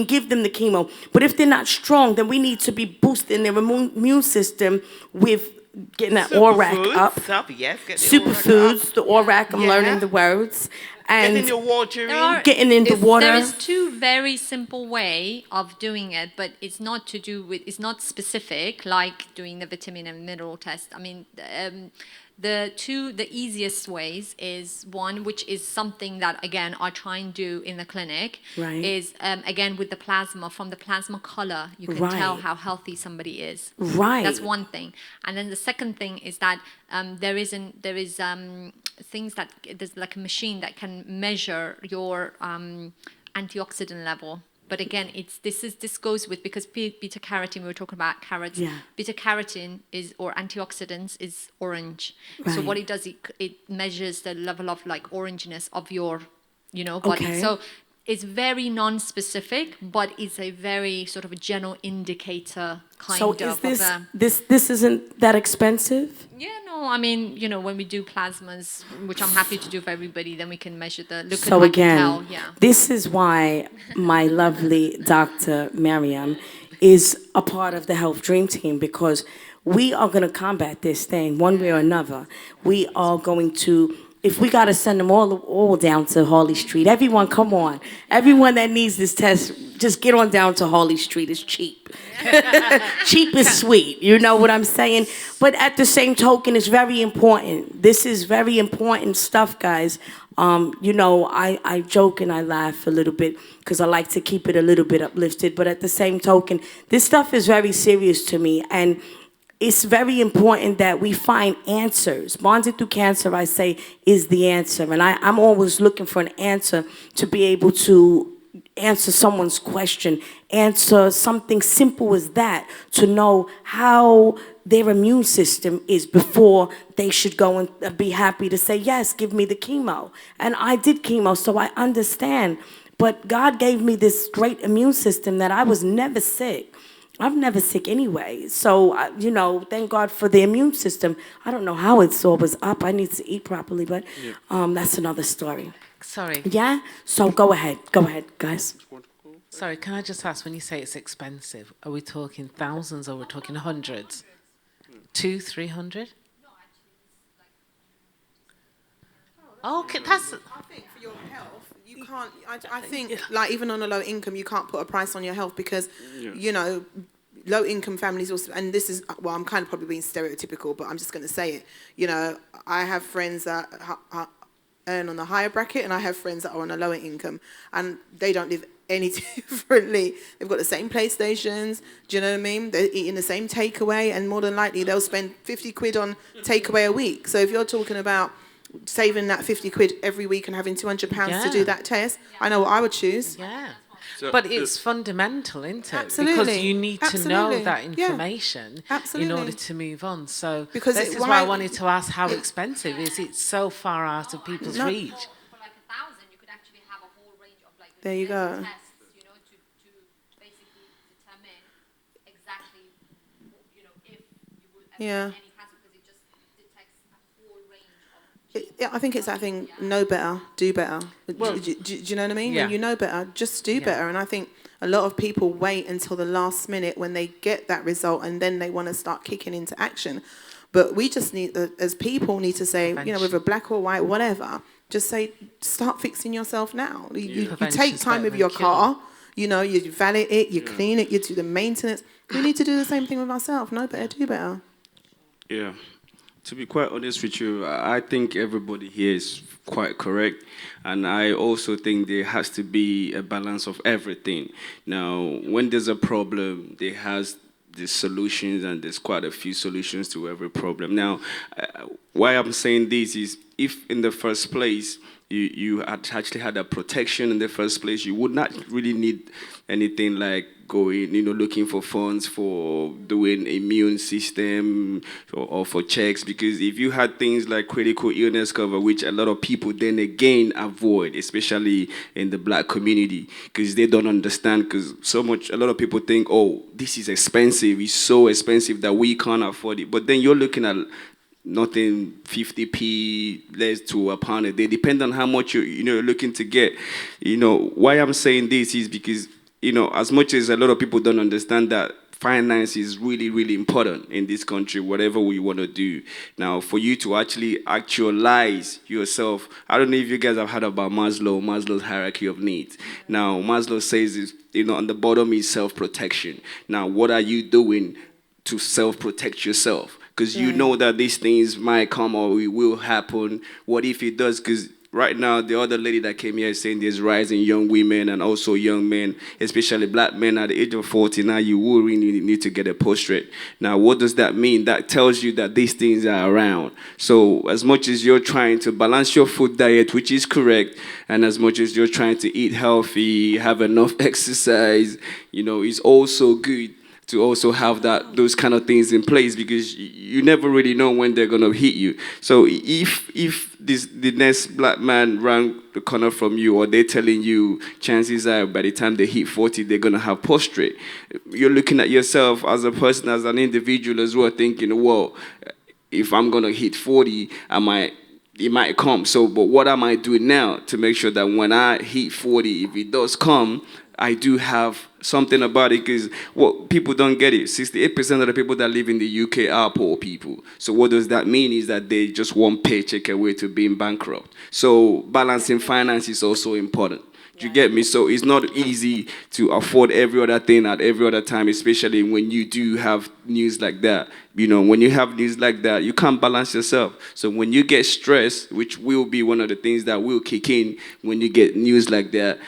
give them the chemo. But if they're not strong, then we need to be boosting their immune system with getting that ORAC up. Superfoods, the ORAC, I'm learning the words. And getting the water in. Getting in the water. There is two very simple way of doing it, but it's not specific, like doing the vitamin and mineral test. I mean, the easiest ways is one, which is something that, again, I try and do in the clinic, is, again, with the plasma, from the plasma color, you can tell how healthy somebody is. Right. That's one thing. And then the second thing is that there is things that, there's like a machine that can measure your antioxidant level. But again, this goes with, because beta carotene, we were talking about carrots. Yeah. Beta carotene or antioxidants is orange. Right. So what it does, it measures the level of like orangeness of your, body. Okay. So it's very non-specific, but it's a very sort of a general indicator kind of. So this isn't that expensive? Yeah, no, I mean, when we do plasmas, which I'm happy to do for everybody, then we can measure So again, this is why my lovely Dr. Miriam is a part of the Health Dream Team, because we are going to combat this thing one way or another. We are going to, if we got to send them all down to Harley Street, everyone, come on. Everyone that needs this test, just get on down to Harley Street. It's cheap. Cheap is sweet. You know what I'm saying? But at the same token, it's very important. This is very important stuff, guys. I joke and I laugh a little bit because I like to keep it a little bit uplifted. But at the same token, this stuff is very serious to me. And it's very important that we find answers. Bonded Through Cancer, I say, is the answer. And I'm always looking for an answer to be able to answer someone's question, answer something simple as that, to know how their immune system is before they should go and be happy to say, yes, give me the chemo. And I did chemo, so I understand. But God gave me this great immune system that I was never sick. I'm never sick anyway. So, thank God for the immune system. I don't know how it's always up. I need to eat properly, but that's another story. Sorry. Yeah? So go ahead, guys. Sorry, can I just ask, when you say it's expensive, are we talking thousands or we're talking hundreds? 200, 300? Okay, that's... I think for your health, can't. I think, like, even on a low income, you can't put a price on your health because, you know, low income families also, and this is, well, I'm kind of probably being stereotypical, but I'm just going to say it. You know, I have friends that earn on the higher bracket, and I have friends that are on a lower income, and they don't live any differently. They've got the same PlayStations, do you know what I mean? They're eating the same takeaway, and more than likely they'll spend 50 quid on takeaway a week. So if you're talking about saving that 50 quid every week and having £200 to do that test, I know what I would choose. Yeah. So But it's fundamental, isn't it? Absolutely. Because you need to know Absolutely. that Yeah. information in order to move on. So Because this is why I wanted to ask how expensive is it so far out of people's reach? There you go. Tests, you know, to basically determine exactly, you know, if you will ever Yeah. get any cancer, because it just detects a whole range of I think it's that thing, know better, do better. Well, do you know what I mean? yeah. When you know better, just do better. And I think a lot of people wait until the last minute when they get that result, and then they want to start kicking into action. But we just need, as people, need to say, you know, whether black or white, whatever, just say, start fixing yourself now. You take time with your car, you know, you valet it, you clean it, you do the maintenance. We need to do the same thing with ourselves. Know better, do better. Yeah. To be quite honest with you, I think everybody here is quite correct. And I also think there has to be a balance of everything. Now, when there's a problem, there has the solutions, and there's quite a few solutions to every problem. Now, why I'm saying this is, if in the first place you had actually had a protection in the first place, you would not really need anything like going, you know, looking for funds for doing immune system or for checks, because if you had things like critical illness cover, which a lot of people then again avoid, especially in the black community, because they don't understand, because a lot of people think, oh, this is expensive, it's so expensive that we can't afford it. But then you're looking at nothing 50p less to a pound a day, depend on how much you're looking to get. You know, why I'm saying this is because, you know, as much as a lot of people don't understand that finance is really, really important in this country, whatever we want to do. Now, for you to actually actualize yourself, I don't know if you guys have heard about Maslow's hierarchy of needs. Now, Maslow says, you know, on the bottom is self-protection. Now, what are you doing to self-protect yourself? Because you know that these things might come or it will happen. What if it does? Because right now, the other lady that came here is saying there's rising young women and also young men, especially black men at the age of 40. Now, you will really need to get a portrait. Now, what does that mean? That tells you that these things are around. So as much as you're trying to balance your food diet, which is correct, and as much as you're trying to eat healthy, have enough exercise, you know, it's also good to also have those kind of things in place, because you never really know when they're gonna hit you. So if the next black man around the corner from you, or they're telling you chances are by the time they hit 40 they're gonna have prostrate, you're looking at yourself as a person, as an individual as well, thinking, well, if I'm gonna hit 40, it might come. So, but what am I doing now to make sure that when I hit 40, if it does come, I do have something about it? Because what people don't get it, 68% of the people that live in the UK are poor people. So what does that mean is that they just one paycheck away to being bankrupt. So balancing finance is also important. Do you get me? So it's not easy to afford every other thing at every other time, especially when you do have news like that. You know, when you have news like that, you can't balance yourself. So when you get stressed, which will be one of the things that will kick in when you get news like that,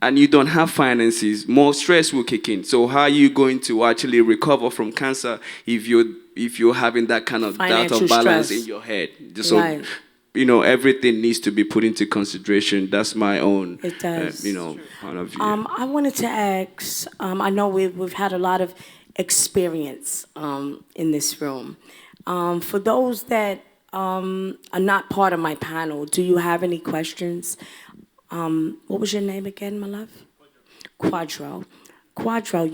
and you don't have finances, more stress will kick in. So how are you going to actually recover from cancer if you're having that kind of doubt of balance stress in your head? So, right. You know, everything needs to be put into consideration. That's my own, It does. you know, point of view. I wanted to ask, I know we've had a lot of experience in this room. For those that are not part of my panel, do you have any questions? What was your name again, my love? Quadro. Quadro,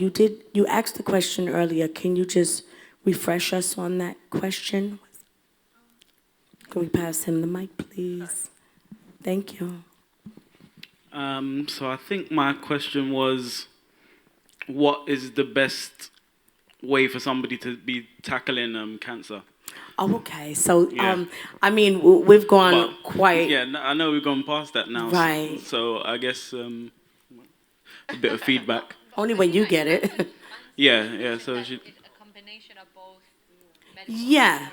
you asked the question earlier. Can you just refresh us on that question? Can we pass him the mic, please? Thank you. So I think my question was, what is the best way for somebody to be tackling cancer? Oh, okay. So, Yeah. I mean, we've gone But quite yeah, I know we've gone past that now. right. So I guess a bit of feedback. Only when you get it. Yeah. So she, Yeah.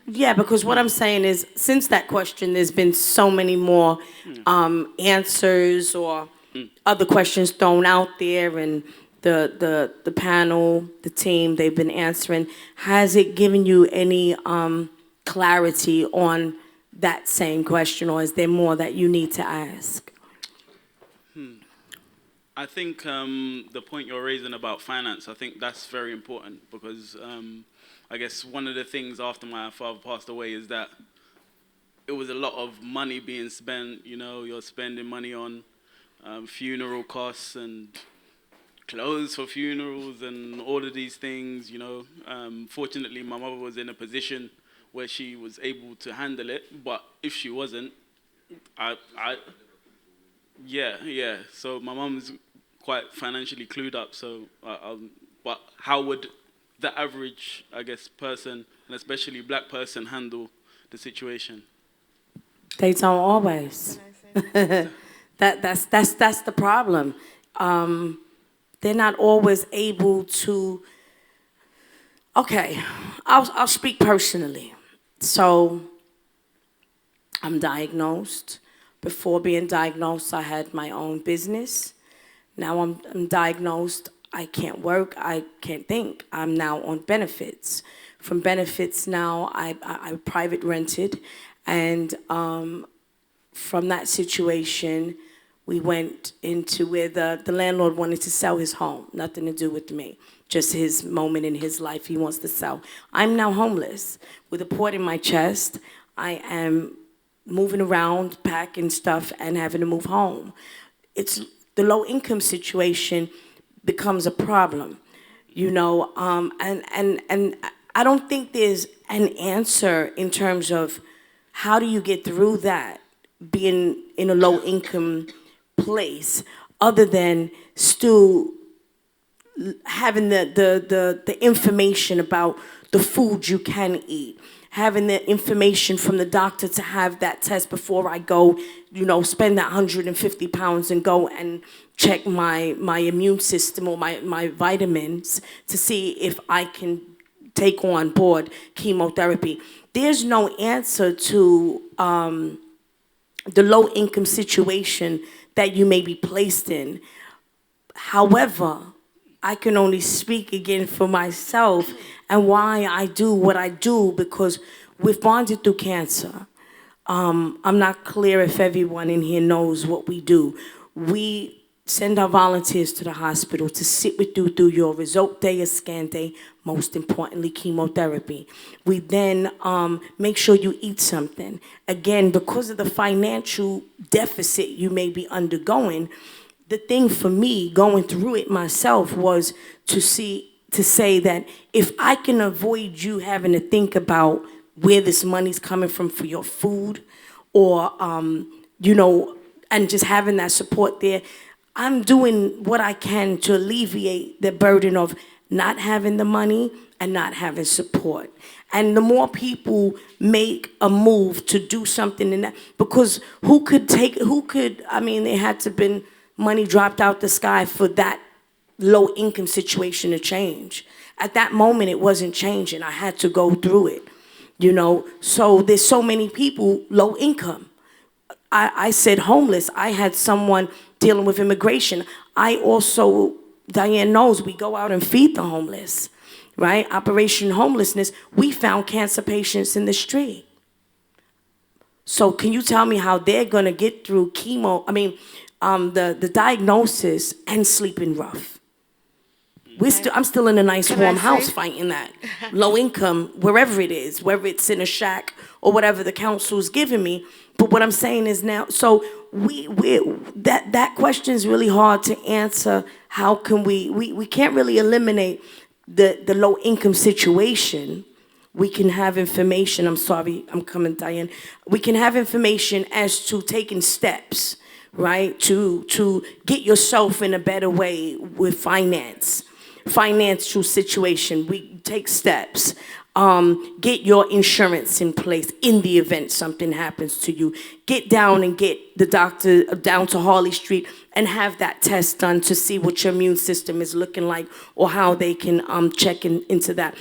Yeah, because what I'm saying is, since that question, there's been so many more answers or other questions thrown out there, and the panel, the team, they've been answering. Has it given you any clarity on that same question, or is there more that you need to ask? I think the point you're raising about finance, I think that's very important because I guess one of the things after my father passed away is that it was a lot of money being spent. You know, you're spending money on funeral costs and clothes for funerals and all of these things. You know, fortunately, my mother was in a position where she was able to handle it. But if she wasn't, yeah. So my mum's quite financially clued up. So, but how would the average, I guess, person, and especially black person, handle the situation? They don't always. That's the problem. They're not always able to. Okay, I'll speak personally. So I'm diagnosed. Before being diagnosed, I had my own business. Now I'm diagnosed. I can't work. I can't think. I'm now on benefits. From benefits now, I private rented, and from that situation, we went into where the landlord wanted to sell his home. Nothing to do with me. Just his moment in his life he wants to sell. I'm now homeless with a port in my chest. I am moving around, packing stuff, and having to move home. It's the low income situation becomes a problem, you know, and I don't think there's an answer in terms of how do you get through that being in a low income place other than still having the information about the food you can eat, having the information from the doctor to have that test before I go, you know, spend that 150 pounds and go and check my immune system or my vitamins to see if I can take on board chemotherapy. There's no answer to the low income situation that you may be placed in. However, I can only speak again for myself and why I do what I do, because we've bonded through cancer. I'm not clear if everyone in here knows what we do. We send our volunteers to the hospital to sit with you through your result day or scan day, most importantly, chemotherapy. We then make sure you eat something. Again, because of the financial deficit you may be undergoing, the thing for me going through it myself was to say that if I can avoid you having to think about where this money's coming from for your food, or you know, and just having that support there, I'm doing what I can to alleviate the burden of not having the money and not having support. And the more people make a move to do something in that, because I mean, it had to been money dropped out the sky for that low income situation to change. At that moment, it wasn't changing. I had to go through it, you know. So there's so many people low income. I said homeless. I had someone dealing with immigration. I also, Diane knows, we go out and feed the homeless, right? Operation Homelessness, we found cancer patients in the street. So can you tell me how they're gonna get through the diagnosis and sleeping rough? I'm still in a nice warm house fighting that. Low income, wherever it is, whether it's in a shack or whatever the council's giving me. But what I'm saying is now, so that question is really hard to answer. How can we can't really eliminate the low income situation. We can have information, I'm sorry, I'm coming, Diane. We can have information as to taking steps, right, to get yourself in a better way with financial situation. We take steps. Get your insurance in place in the event something happens to you. Get down and get the doctor down to Harley Street and have that test done to see what your immune system is looking like or how they can check into that.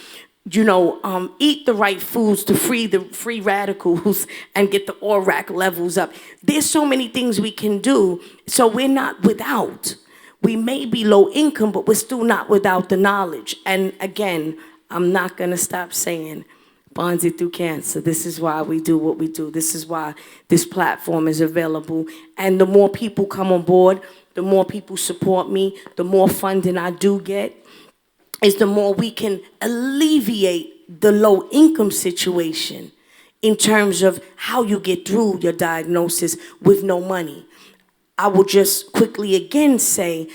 You know, eat the right foods to free the free radicals and get the ORAC levels up. There's so many things we can do, so we're not without. We may be low income, but we're still not without the knowledge. And again, I'm not gonna stop saying Bonds It Through Cancer. This is why we do what we do. This is why this platform is available. And the more people come on board, the more people support me, the more funding I do get, is the more we can alleviate the low income situation in terms of how you get through your diagnosis with no money. I will just quickly again say,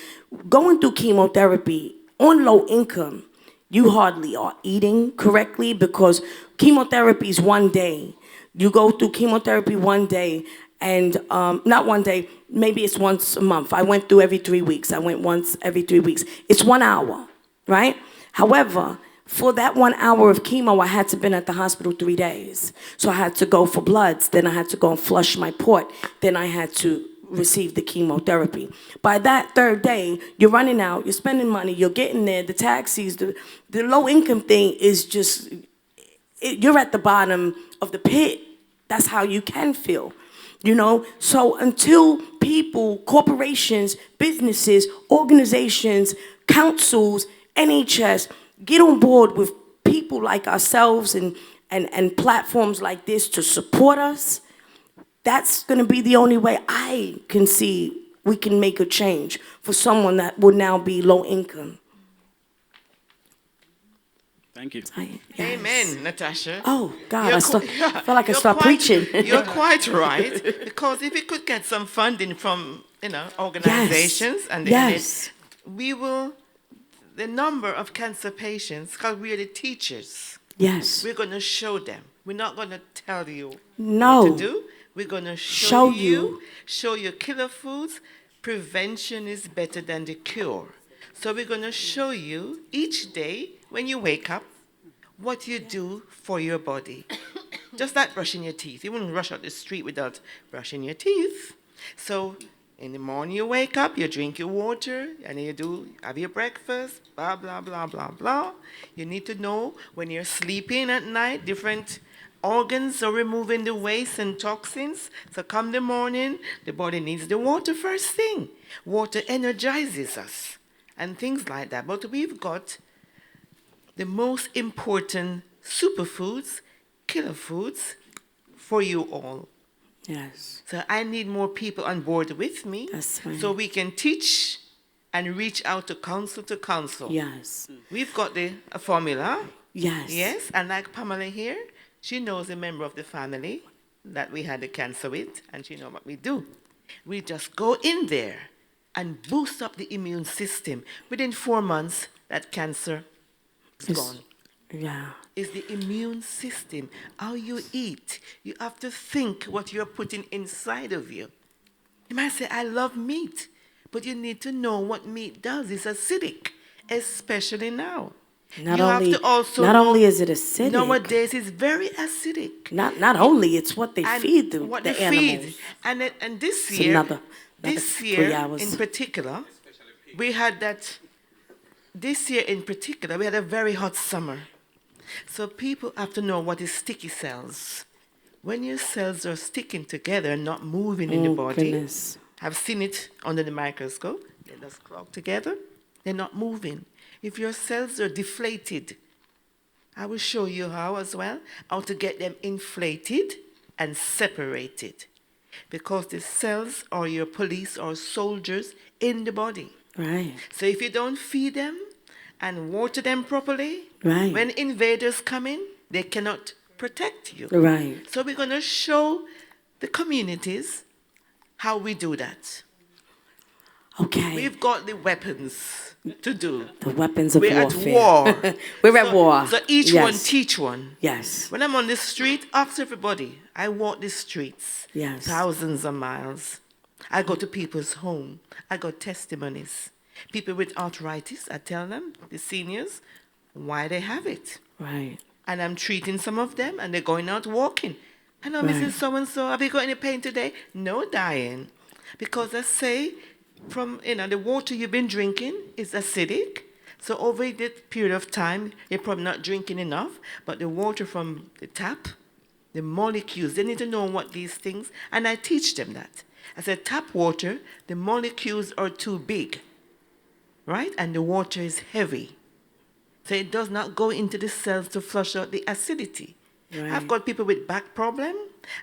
going through chemotherapy on low income, you hardly are eating correctly because chemotherapy is one day. You go through chemotherapy one day, and not one day, maybe it's once a month. I went through every 3 weeks. I went once every 3 weeks. It's 1 hour, right? However, for that 1 hour of chemo, I had to been at the hospital 3 days. So I had to go for bloods, then I had to go and flush my port, then I had to receive the chemotherapy. By that third day, you're running out, you're spending money, you're getting there, the taxis, the low income thing is just, you're at the bottom of the pit. That's how you can feel, you know? So until people, corporations, businesses, organizations, councils, NHS, get on board with people like ourselves and platforms like this to support us, that's going to be the only way I can see we can make a change for someone that would now be low income. Thank you. Yes. Amen, Natasha. Oh, God, I felt like I you're started preaching. You're quite right, because if we could get some funding from, organizations, Yes. we will, the number of cancer patients, because we're the teachers. Yes. We're going to show them. We're not going to tell you No. what to do. We're going to show you killer foods. Prevention is better than the cure. So we're going to show you each day when you wake up what you do for your body. Just like brushing your teeth. You wouldn't rush out the street without brushing your teeth. So in the morning you wake up, you drink your water, and you have your breakfast, blah, blah, blah, blah, blah. You need to know when you're sleeping at night, different organs are removing the waste and toxins. So come the morning, the body needs the water first thing. Water energizes us and things like that. But we've got the most important superfoods, killer foods for you all. Yes. So I need more people on board with me. That's right. So we can teach and reach out to council. Yes. We've got a formula. Yes. Yes, and like Pamela here, she knows a member of the family that we had the cancer with, and she knows what we do. We just go in there and boost up the immune system. Within 4 months, that cancer is gone. Yeah. It's the immune system, how you eat. You have to think what you're putting inside of you. You might say, I love meat, but you need to know what meat does. It's acidic, especially now. Not you only, have to also not know only is it acidic. Nowadays, it's very acidic. Not only, it's what they And feed the, what the they animals. feed. And this It's year, another this 3 year hours. in particular, we had that. This year in particular, we had a very hot summer. So people have to know what is sticky cells. When your cells are sticking together and not moving in the body, goodness. I've seen it under the microscope. They just clog together. They're not moving. If your cells are deflated, I will show you how as well, how to get them inflated and separated. Because the cells are your police or soldiers in the body. Right. So if you don't feed them and water them properly, Right. when invaders come in, they cannot protect you. Right. So we're going to show the communities how we do that. Okay. We've got the weapons to do. The weapons of We're warfare. at war. We're at war. So each Yes. one teach one. Yes. When I'm on the street, ask everybody. I walk the streets. Yes. Thousands of miles. I go to people's home. I got testimonies. People with arthritis, I tell them, the seniors, why they have it. Right. and I'm treating some of them, and they're going out walking. Hello, Right. Mrs. So-and-so, have you got any pain today? No, Diane. Because I say, from, the water you've been drinking is acidic. So over the period of time, you're probably not drinking enough, but the water from the tap, the molecules, they need to know what these things, and I teach them that. I said, tap water, the molecules are too big, right? And the water is heavy. So it does not go into the cells to flush out the acidity. Right. I've got people with back problem.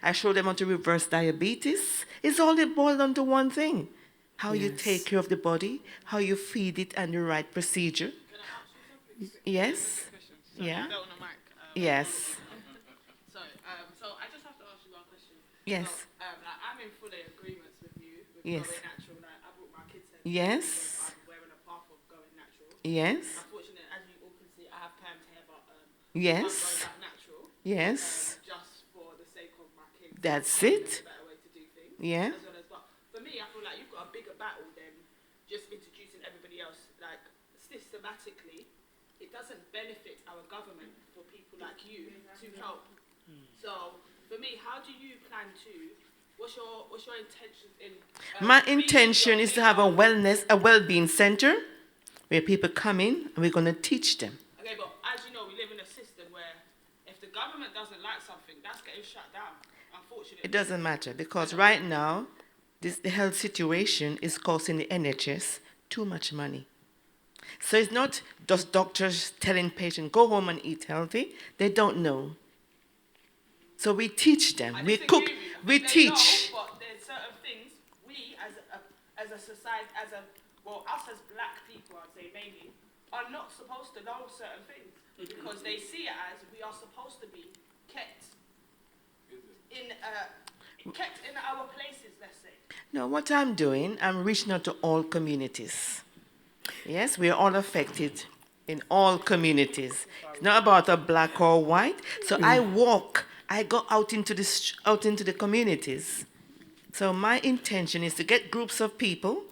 I show them how to reverse diabetes. It's all boiled down to one thing. How you take care of the body, how you feed it, and the right procedure. Yes? Yeah? Yes. Sorry, so I just have to ask you one question. Yes. So, like, I'm in full agreement with you with Yes. going natural. Like, I brought my kids in. Yes. I'm wearing a path of going natural. Yes. Unfortunately, as you all can see, I have permed hair, but Yes. I'm going back natural. Yes. Just for the sake of my kids. That's There's it. a better way to do things. Yeah. As well as, but for me, I feel like you've got a bigger battle than just introducing everybody else. Like, systematically, it doesn't benefit our government for people like you to help. So, for me, how do you plan to? What's your intention in? My intention is to have a well-being center where people come in and we're going to teach them. Okay, but as you know, we live in a system where if the government doesn't like something, that's getting shut down. Unfortunately. It doesn't matter because right now, the health situation is costing the NHS too much money. So it's not just doctors telling patients, go home and eat healthy. They don't know. So we teach them. We cook. We teach. Know, but there's certain things we as a society, us as black people, I'd say mainly, are not supposed to know certain things because they see it as we are supposed to be kept in our places, let's say. No, what I'm doing, I'm reaching out to all communities. Yes, we are all affected in all communities. It's not about a black or white. So I go out into the communities. So my intention is to get groups of people,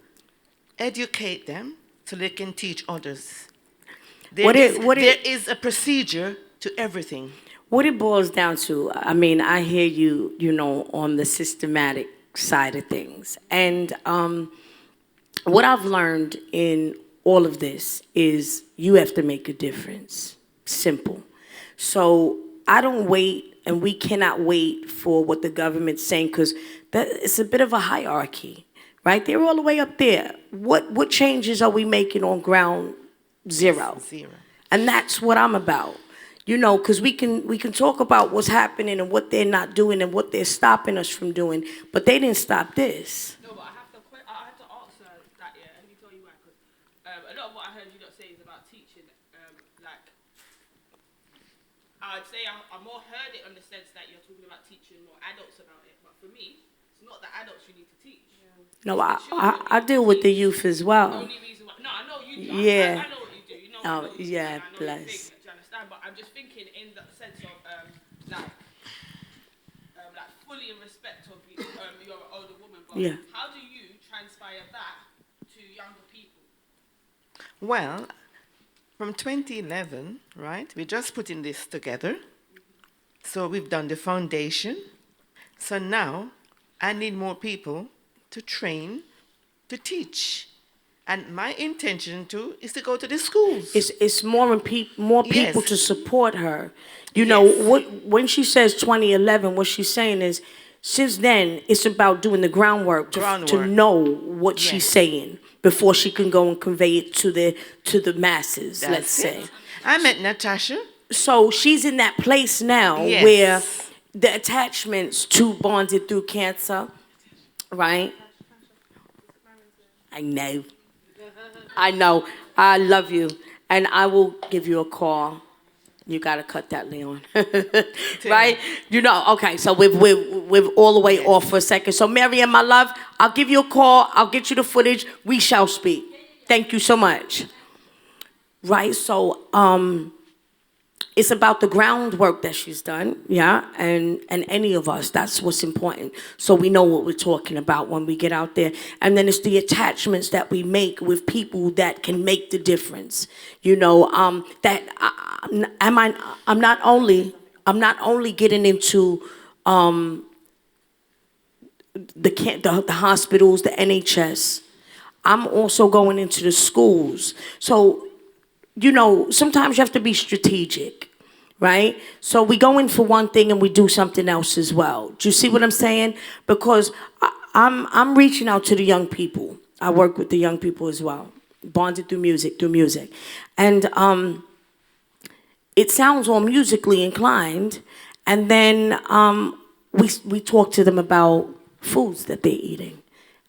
educate them, so they can teach others. There is a procedure to everything. What it boils down to, I mean, I hear you, on the systematic side of things. And what I've learned in all of this is you have to make a difference. Simple. So I don't wait, and we cannot wait for what the government's saying, because it's a bit of a hierarchy, right? They're all the way up there. What changes are we making on ground zero? Zero. And that's what I'm about. Because we can talk about what's happening and what they're not doing and what they're stopping us from doing, but they didn't stop this. No, but I had to answer that, yeah, and let me tell you why. Because a lot of what I heard you not say is about teaching. Like, I'd say I more heard it in the sense that you're talking about teaching more adults about it. But for me, it's not the adults you need to teach. No, I deal with the youth as well. The only reason why, no, I know you do. Yeah. I know what you do. You know Oh, what you yeah, do, and I know you bless. think, do you understand? But I'm just thinking in the sense of like fully in respect of you, you're an older woman. But Yeah. how do you transpire that to younger people? Well, from 2011, right, we're just putting this together. So we've done the foundation. So now I need more people to train, to teach. And my intention too is to go to the schools. It's more people Yes. to support her. When she says 2011, what she's saying is, since then, it's about doing the groundwork to know what she's saying before she can go and convey it to the masses. That's let's say. it. I met Natasha. So she's in that place now Yes. where the attachments to Bonded Through Cancer, right? I know. I love you. And I will give you a call. You got to cut that, Leon. Right? Okay, so we're all the way off for a second. So, Marianne, my love, I'll give you a call. I'll get you the footage. We shall speak. Thank you so much. Right? So, it's about the groundwork that she's done, yeah? And any of us, that's what's important. So we know what we're talking about when we get out there. And then it's the attachments that we make with people that can make the difference. That I'm not only getting into the hospitals, the NHS. I'm also going into the schools. So, sometimes you have to be strategic, right? So we go in for one thing and we do something else as well. Do you see what I'm saying? Because I'm reaching out to the young people. I work with the young people as well, bonded through music, and it sounds all musically inclined, and then we talk to them about foods that they're eating,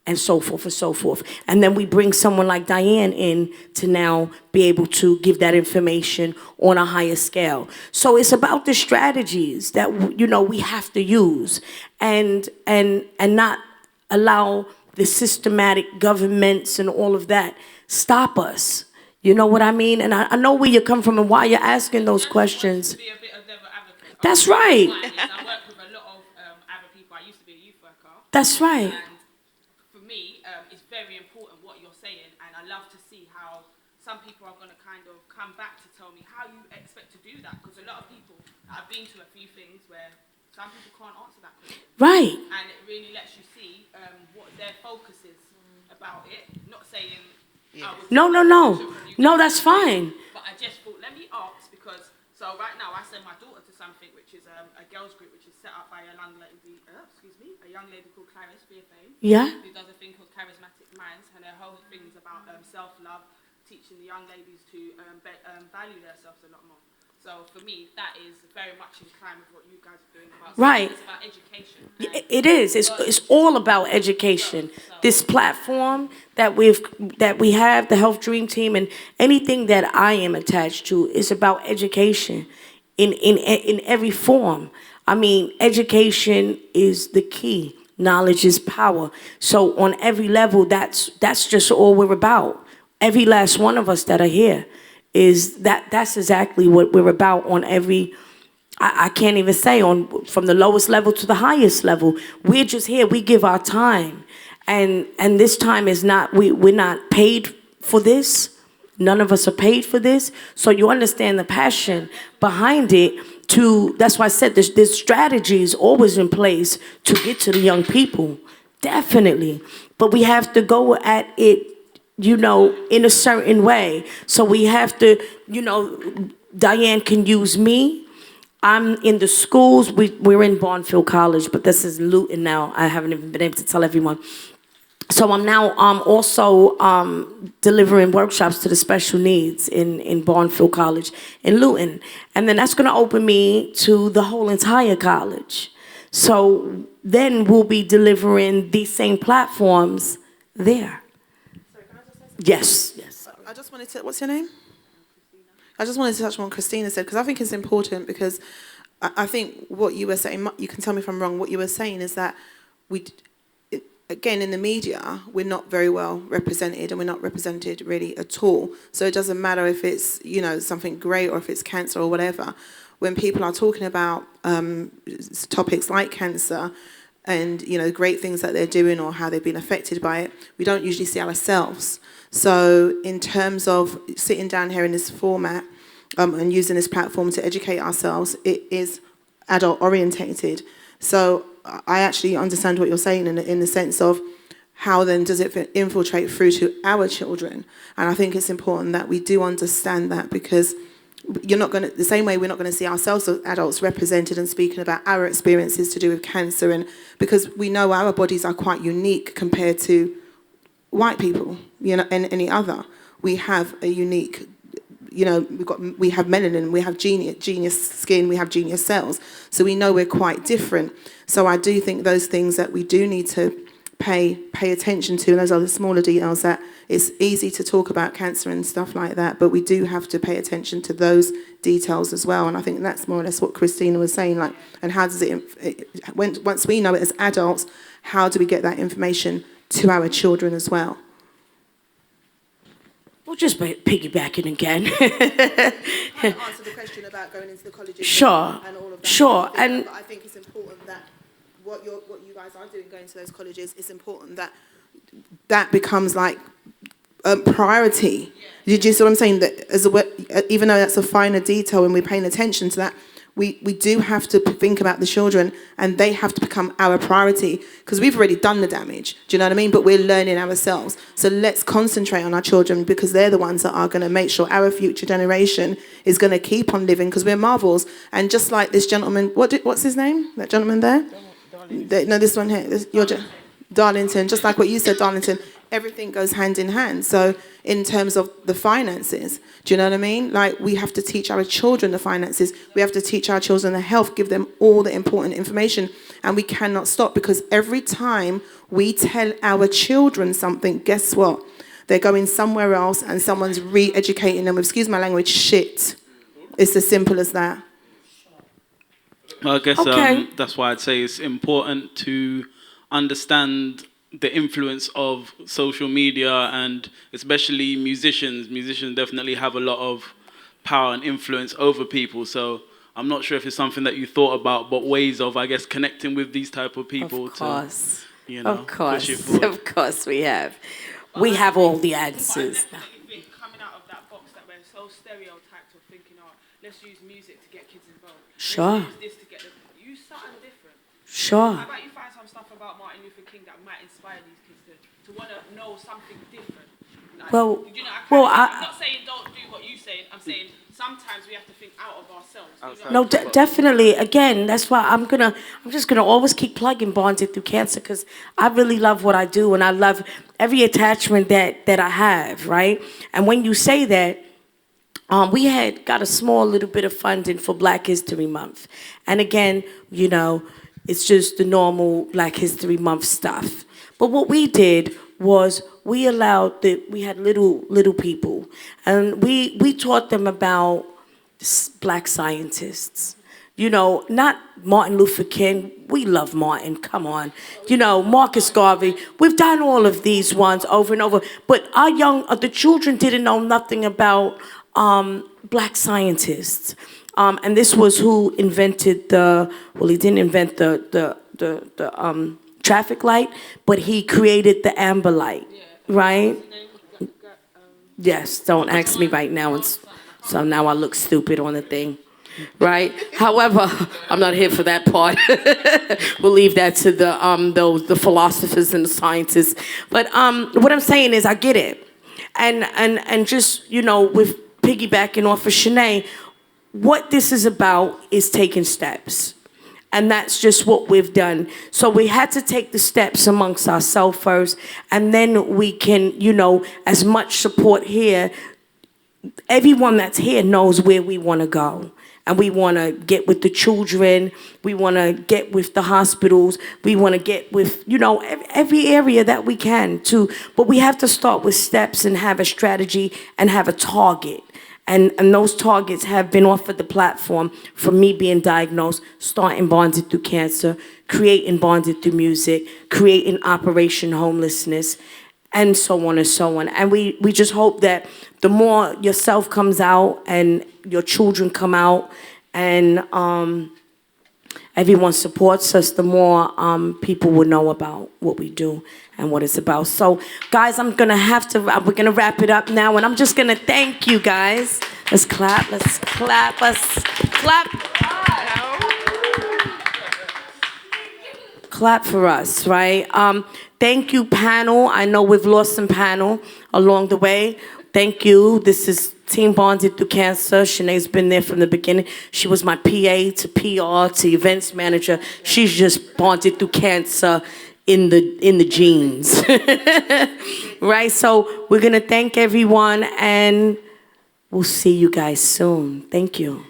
and so forth and so forth. And then we bring someone like Diane in to now be able to give that information on a higher scale. So it's about the strategies that we have to use, and not allow the systematic governments and all of that stop us. You know what I mean? And I know where you come from and why you're asking those questions. That's right. I work with a lot of other people. I used to be a youth worker. That's right. And for me, it's very important what you're saying, and I love to see how some people are going to kind of come back to tell me how you expect to do that, because a lot of people, I've been to a few things where some people can't answer that question. Right. And it really lets you see what their focus is about it. Not saying... No, that's fine. But I just thought, let me ask, because so right now I send my daughter to something which is a girls group which is set up by a young lady, a young lady called Clarice VFA. Yeah. Who does a thing called Charismatic Minds, and her whole thing is about self-love, teaching the young ladies to value themselves a lot more. So for me, that is very much in line with what you guys are doing about. Right. It's about education. It is. It's all about education. This platform that we have, the Health Dream Team, and anything that I am attached to is about education in every form. I mean, education is the key. Knowledge is power. So on every level, that's just all we're about. Every last one of us that are here is that's exactly what we're about on every, I can't even say from the lowest level to the highest level. We're just here, we give our time. And this time is not, we're not paid for this. None of us are paid for this. So you understand the passion behind it that's why I said this strategy is always in place to get to the young people, definitely. But we have to go at it in a certain way. So we have to, Diane can use me. I'm in the schools. We're in Barnfield College, but this is Luton now. I haven't even been able to tell everyone. So I'm now also delivering workshops to the special needs in Barnfield College in Luton. And then that's going to open me to the whole entire college. So then we'll be delivering these same platforms there. Yes. I just wanted to, what's your name? I just wanted to touch on what Christina said, because I think it's important, because I think what you were saying, you can tell me if I'm wrong, what you were saying is that again, in the media, we're not very well represented, and we're not represented really at all. So it doesn't matter if it's, something great or if it's cancer or whatever. When people are talking about topics like cancer and, great things that they're doing or how they've been affected by it, we don't usually see ourselves. So in terms of sitting down here in this format and using this platform to educate ourselves, it is adult orientated. So I actually understand what you're saying in the sense of how then does it infiltrate through to our children. And I think it's important that we do understand that, because you're not going to, the same way we're not going to see ourselves as adults represented and speaking about our experiences to do with cancer, and because we know our bodies are quite unique compared to white people, and any other. We have a unique, we have melanin, we have genius skin, we have genius cells. So we know we're quite different. So I do think those things that we do need to pay attention to, and those are the smaller details, that it's easy to talk about cancer and stuff like that, but we do have to pay attention to those details as well. And I think that's more or less what Christina was saying, and how does once we know it as adults, how do we get that information to our children as well? We'll just piggybacking again. I answer the question about going into the colleges Sure. And all of that. Sure. But I think it's important that what you guys are doing, going to those colleges, it's important that that becomes like priority. Did you see what I'm saying? That even though that's a finer detail and we're paying attention to that, we do have to think about the children, and they have to become our priority, because we've already done the damage. Do you know what I mean? But we're learning ourselves. So let's concentrate on our children, because they're the ones that are going to make sure our future generation is going to keep on living, because we're marvels. And just like this gentleman, what's his name? That gentleman there? No, this one here. Darlington. Just like what you said, Darlington. Everything goes hand in hand. So in terms of the finances, do you know what I mean? Like, we have to teach our children the finances. We have to teach our children the health, give them all the important information. And we cannot stop, because every time we tell our children something, guess what? They're going somewhere else and someone's re-educating them with, excuse my language, shit. It's as simple as that. Well, I guess Okay. that's why I'd say it's important to understand the influence of social media, and especially musicians. Musicians definitely have a lot of power and influence over people. So I'm not sure if it's something that you thought about, but ways of, I guess, connecting with these type of people Of course. to, you know, Of course. push it forward. Of course we have. We have all the answers. Coming out of that box that we're so stereotyped of thinking, oh, let's use music to get kids involved. Sure. Let's use this to get them. Use something different. Sure. How about you find some stuff about Martin Luther King that might inspire these kids to want to know something different? Like, Well, you know, well, I'm not saying don't do what you say. I'm saying sometimes we have to think out of ourselves. You No, know? definitely. Again, that's why I'm just gonna always keep plugging Bonded Through Cancer, because I really love what I do, and I love every attachment that I have, right? And when you say that, we had got a small little bit of funding for Black History Month, and again, you know, it's just the normal Black History Month stuff. But what we did was we had little people, and we taught them about Black scientists. You know, not Martin Luther King. We love Martin, come on. You know, Marcus Garvey. We've done all of these ones over and over. But the children didn't know nothing about Black scientists. And this was who invented he didn't invent the traffic light, but he created the amber light, right? Yes, don't ask me right now. So now I look stupid on the thing, right? However, I'm not here for that part. We'll leave that to the philosophers and the scientists. But what I'm saying is, I get it, and just, you know, with piggybacking off of Shanae, what this is about is taking steps. And that's just what we've done. So we had to take the steps amongst ourselves first, and then we can, you know, as much support here. Everyone that's here knows where we want to go. And we want to get with the children. We want to get with the hospitals. We want to get with, you know, every area that we can too. But we have to start with steps and have a strategy and have a target. And those targets have been offered the platform for me being diagnosed, starting Bonded Through Cancer, creating Bonded Through Music, creating Operation Homelessness, and so on and so on. And we just hope that the more yourself comes out and your children come out and everyone supports us, the more people will know about what we do and what it's about. So, guys, we're gonna wrap it up now, and I'm just gonna thank you guys. Let's clap, let's clap. Clap for us, right? Thank you, panel. I know we've lost some panel along the way. Thank you. This is Team Bonded Through Cancer. Shanae's been there from the beginning. She was my PA to PR to events manager. She's just bonded through cancer in the genes. Right? So we're gonna thank everyone, and we'll see you guys soon. Thank you.